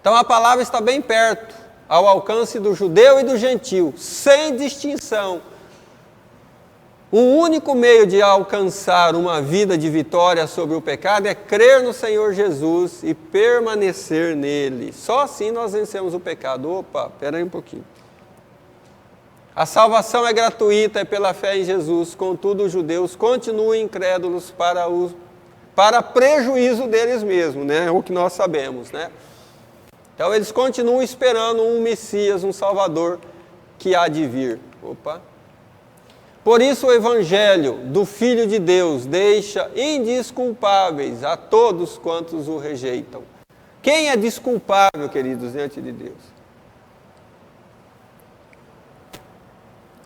A: Então a palavra está bem perto, ao alcance do judeu e do gentil, sem distinção. O único meio de alcançar uma vida de vitória sobre o pecado é crer no Senhor Jesus e permanecer nele. Só assim nós vencemos o pecado. Opa, espera aí um pouquinho. A salvação é gratuita, é pela fé em Jesus, contudo os judeus continuam incrédulos para prejuízo deles mesmos, né? O que nós sabemos, né? Então eles continuam esperando um Messias, um Salvador que há de vir. Opa! Por isso o Evangelho do Filho de Deus deixa indesculpáveis a todos quantos o rejeitam. Quem é desculpável, queridos, diante de Deus?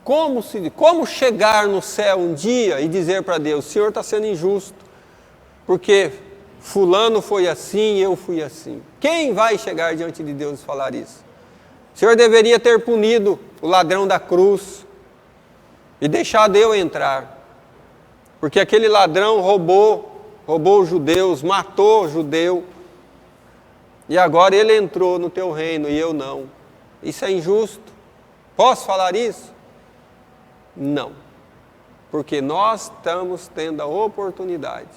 A: Como chegar no céu um dia e dizer para Deus, o Senhor está sendo injusto, porque fulano foi assim e eu fui assim. Quem vai chegar diante de Deus e falar isso? O Senhor deveria ter punido o ladrão da cruz, e deixado eu entrar, porque aquele ladrão roubou os judeus, matou o judeu, e agora ele entrou no teu reino e eu não. Isso é injusto? Posso falar isso? Não, porque nós estamos tendo a oportunidade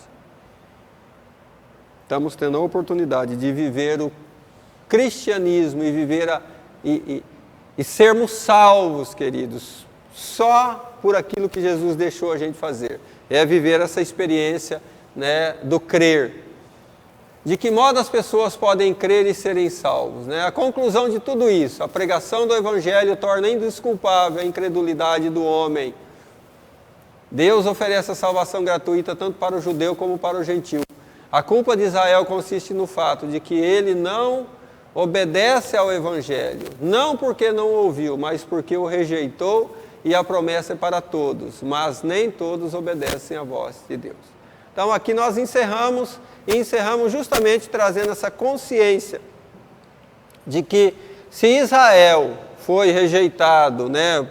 A: de viver o cristianismo e viver e sermos salvos, queridos, só por aquilo que Jesus deixou a gente fazer. É viver essa experiência, né, do crer. De que modo as pessoas podem crer e serem salvos? Né? A conclusão de tudo isso, a pregação do Evangelho torna indesculpável a incredulidade do homem. Deus oferece a salvação gratuita tanto para o judeu como para o gentil. A culpa de Israel consiste no fato de que ele não obedece ao Evangelho, não porque não ouviu, mas porque o rejeitou. E a promessa é para todos, mas nem todos obedecem à voz de Deus. Então aqui nós encerramos justamente trazendo essa consciência de que se Israel foi rejeitado, né,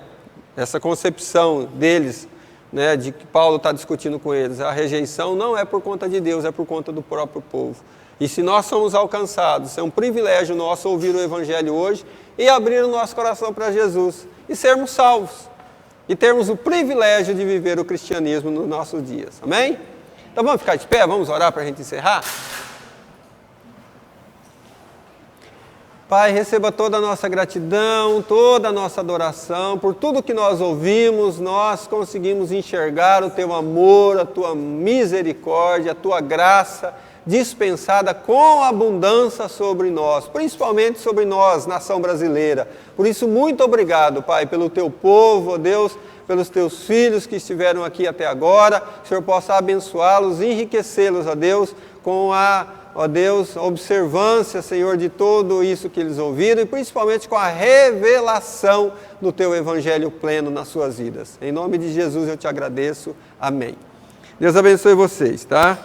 A: essa concepção deles, né, de que Paulo está discutindo com eles, a rejeição não é por conta de Deus, é por conta do próprio povo. E se nós somos alcançados, é um privilégio nosso ouvir o Evangelho hoje e abrir o nosso coração para Jesus e sermos salvos. E termos o privilégio de viver o cristianismo nos nossos dias. Amém? Então vamos ficar de pé, vamos orar para a gente encerrar? Pai, receba toda a nossa gratidão, toda a nossa adoração, por tudo que nós ouvimos, nós conseguimos enxergar o Teu amor, a Tua misericórdia, a Tua graça dispensada com abundância sobre nós, principalmente sobre nós, nação brasileira. Por isso, muito obrigado, Pai, pelo Teu povo, ó Deus, pelos Teus filhos que estiveram aqui até agora. Que o Senhor possa abençoá-los, enriquecê-los, ó Deus, com a observância, Senhor, de tudo isso que eles ouviram e principalmente com a revelação do Teu Evangelho pleno nas suas vidas. Em nome de Jesus eu te agradeço. Amém. Deus abençoe vocês, tá?